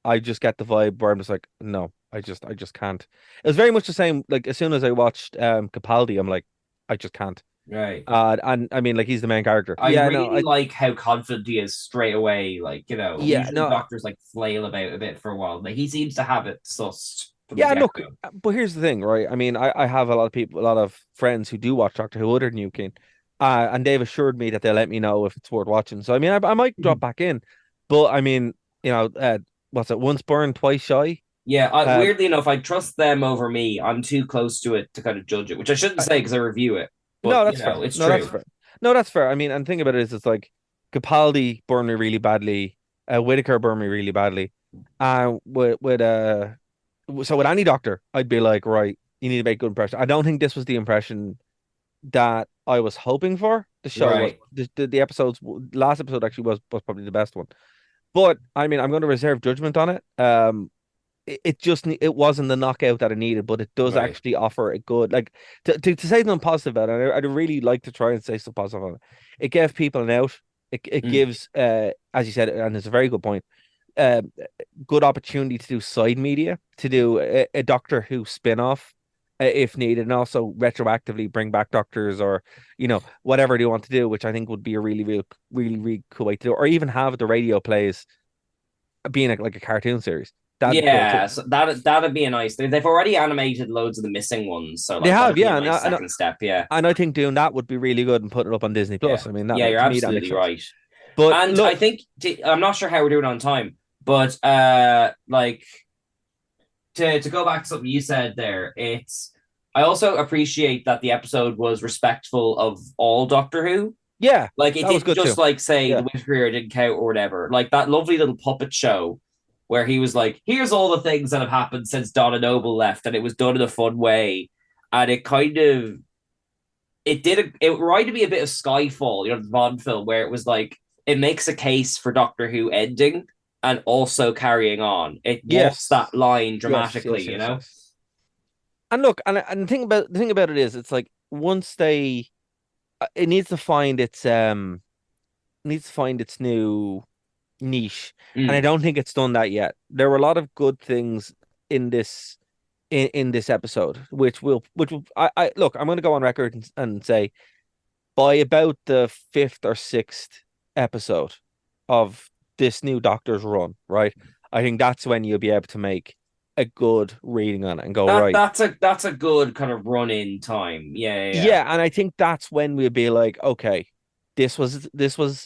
I just get the vibe where I'm just like, no, I just can't. It was very much the same. Like as soon as I watched Capaldi, I'm like, I just can't. Right. And I mean, like he's the main character. I yeah, really no, I, like how confident he is straight away. Like, Yeah, usually no. doctors like flail about a bit for a while. Like he seems to have it sussed. from the Yeah, look, get-go. but here's the thing, right? I mean, I have a lot of people, a lot of friends who do watch Doctor Who other than you, Keen. And they've assured me that they'll let me know if it's worth watching. So I mean, I might drop back in, but I mean, what's it? Once burned, twice shy. Yeah, weirdly enough, I trust them over me. I'm too close to it to kind of judge it, which I shouldn't say because I review it. But, No, that's fair. It's No, true. that's fair. No, that's fair. I mean, and the thing about it is, it's like Capaldi burned me really badly. Whitaker burned me really badly. So with any doctor, I'd be like, right, you need to make a good impression. I don't think this was the impression that I was hoping for. The show Right. was the episodes. Last episode actually was probably the best one. But I mean, I'm going to reserve judgment on it. It wasn't the knockout that I needed, but it does Right. actually offer a good, like, to say something positive about it. I'd really like to try and say something positive on it. It gave people an out. It gives, as you said, and it's a very good point, good opportunity to do side media, to do a Doctor Who spin-off if needed, and also retroactively bring back Doctors or whatever they want to do, which I think would be a really cool way to do it. Or even have the radio plays being like a cartoon series. That'd be cool Yeah, too. so that'd be a nice. They've already animated loads of the missing ones, so like, They have, that'd be a yeah, nice and second step. Yeah, And I think doing that would be really good and putting it up on Disney Plus. I mean, yeah, you're to me, that makes absolutely sense. right. But And look, I think I'm not sure how we're doing on time, but like to go back to something you said there, I also appreciate that the episode was respectful of all Doctor Who. yeah, Like it that was didn't good just too. like say Yeah. the Witch Career didn't count or whatever. Like that lovely little puppet show where he was like, here's all the things that have happened since Donna Noble left, and it was done in a fun way. And it kind of it reminded me a bit of Skyfall, the Bond film, where it was like it makes a case for Doctor Who ending and also carrying on. It walks that line dramatically, yes. And look, and the thing about it is, it's like once it needs to find its new niche, and I don't think it's done that yet. There were a lot of good things in this episode, which I look. I'm going to go on record and say, by about the 5th or 6th episode of this new Doctor's run, right? I think that's when you'll be able to make a good reading on it and go, right. That's a good kind of run in time. Yeah. And I think that's when we'll be like, okay, this was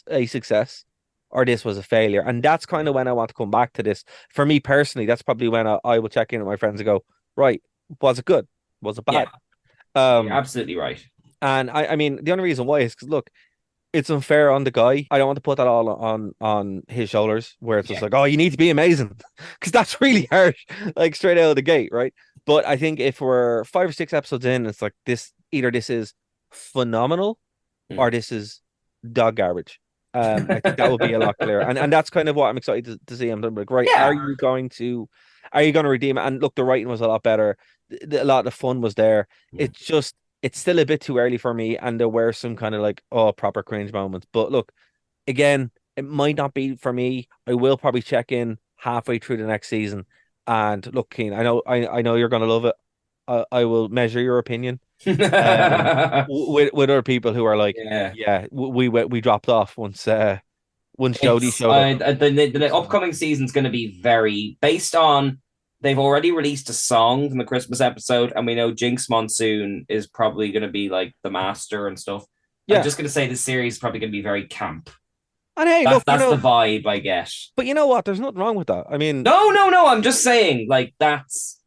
a success or this was a failure. And that's kind of when I want to come back to this. For me personally, that's probably when I will check in with my friends and go, right, was it good? Was it bad? You're absolutely right. And I mean, the only reason why is because, look, it's unfair on the guy. I don't want to put that all on his shoulders, where it's just like, oh, you need to be amazing, because that's really harsh, like straight out of the gate, right? But I think if we're 5 or 6 episodes in, it's like either this is phenomenal or this is dog garbage. I think that would be a lot clearer, and that's kind of what I'm excited to see. I'm like, right, are you going to redeem it? And look, the writing was a lot better. A lot of fun was there. It's still a bit too early for me, and there were some kind of like, proper cringe moments. But look, again, it might not be for me. I will probably check in halfway through the next season. And look, Keen, I know you're gonna love it. I will measure your opinion with other people who are like, we dropped off once Jodie showed up. The upcoming season's going to be very based on. They've already released a song from the Christmas episode, and we know Jinx Monsoon is probably going to be like the master and stuff. Yeah. I'm just going to say this series is probably going to be very camp. And hey, that's the vibe I get. But you know what? There's nothing wrong with that. I mean, no. I'm just saying, like, that's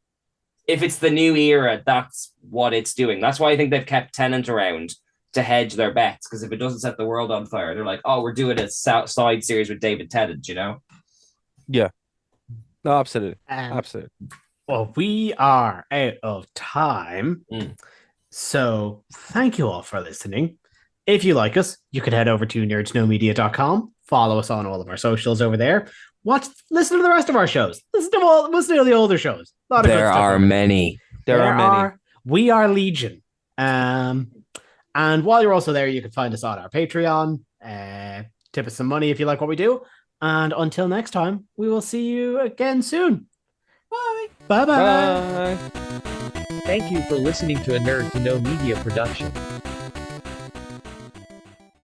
if it's the new era, that's what it's doing. That's why I think they've kept Tennant around to hedge their bets. Because if it doesn't set the world on fire, they're like, oh, we're doing a side series with David Tennant. Yeah. No, absolutely. Absolutely. Well, we are out of time. So thank you all for listening. If you like us, you could head over to nerdtoknowmedia.com, follow us on all of our socials over there. Listen to the rest of our shows. Listen to the older shows. A lot of good There stuff are over there. many. There are many. We are Legion. And while you're also there, you can find us on our Patreon. Tip us some money if you like what we do. And until next time, we will see you again soon. Bye. Bye-bye. Bye. Thank you for listening to a Nerd to Know Media production.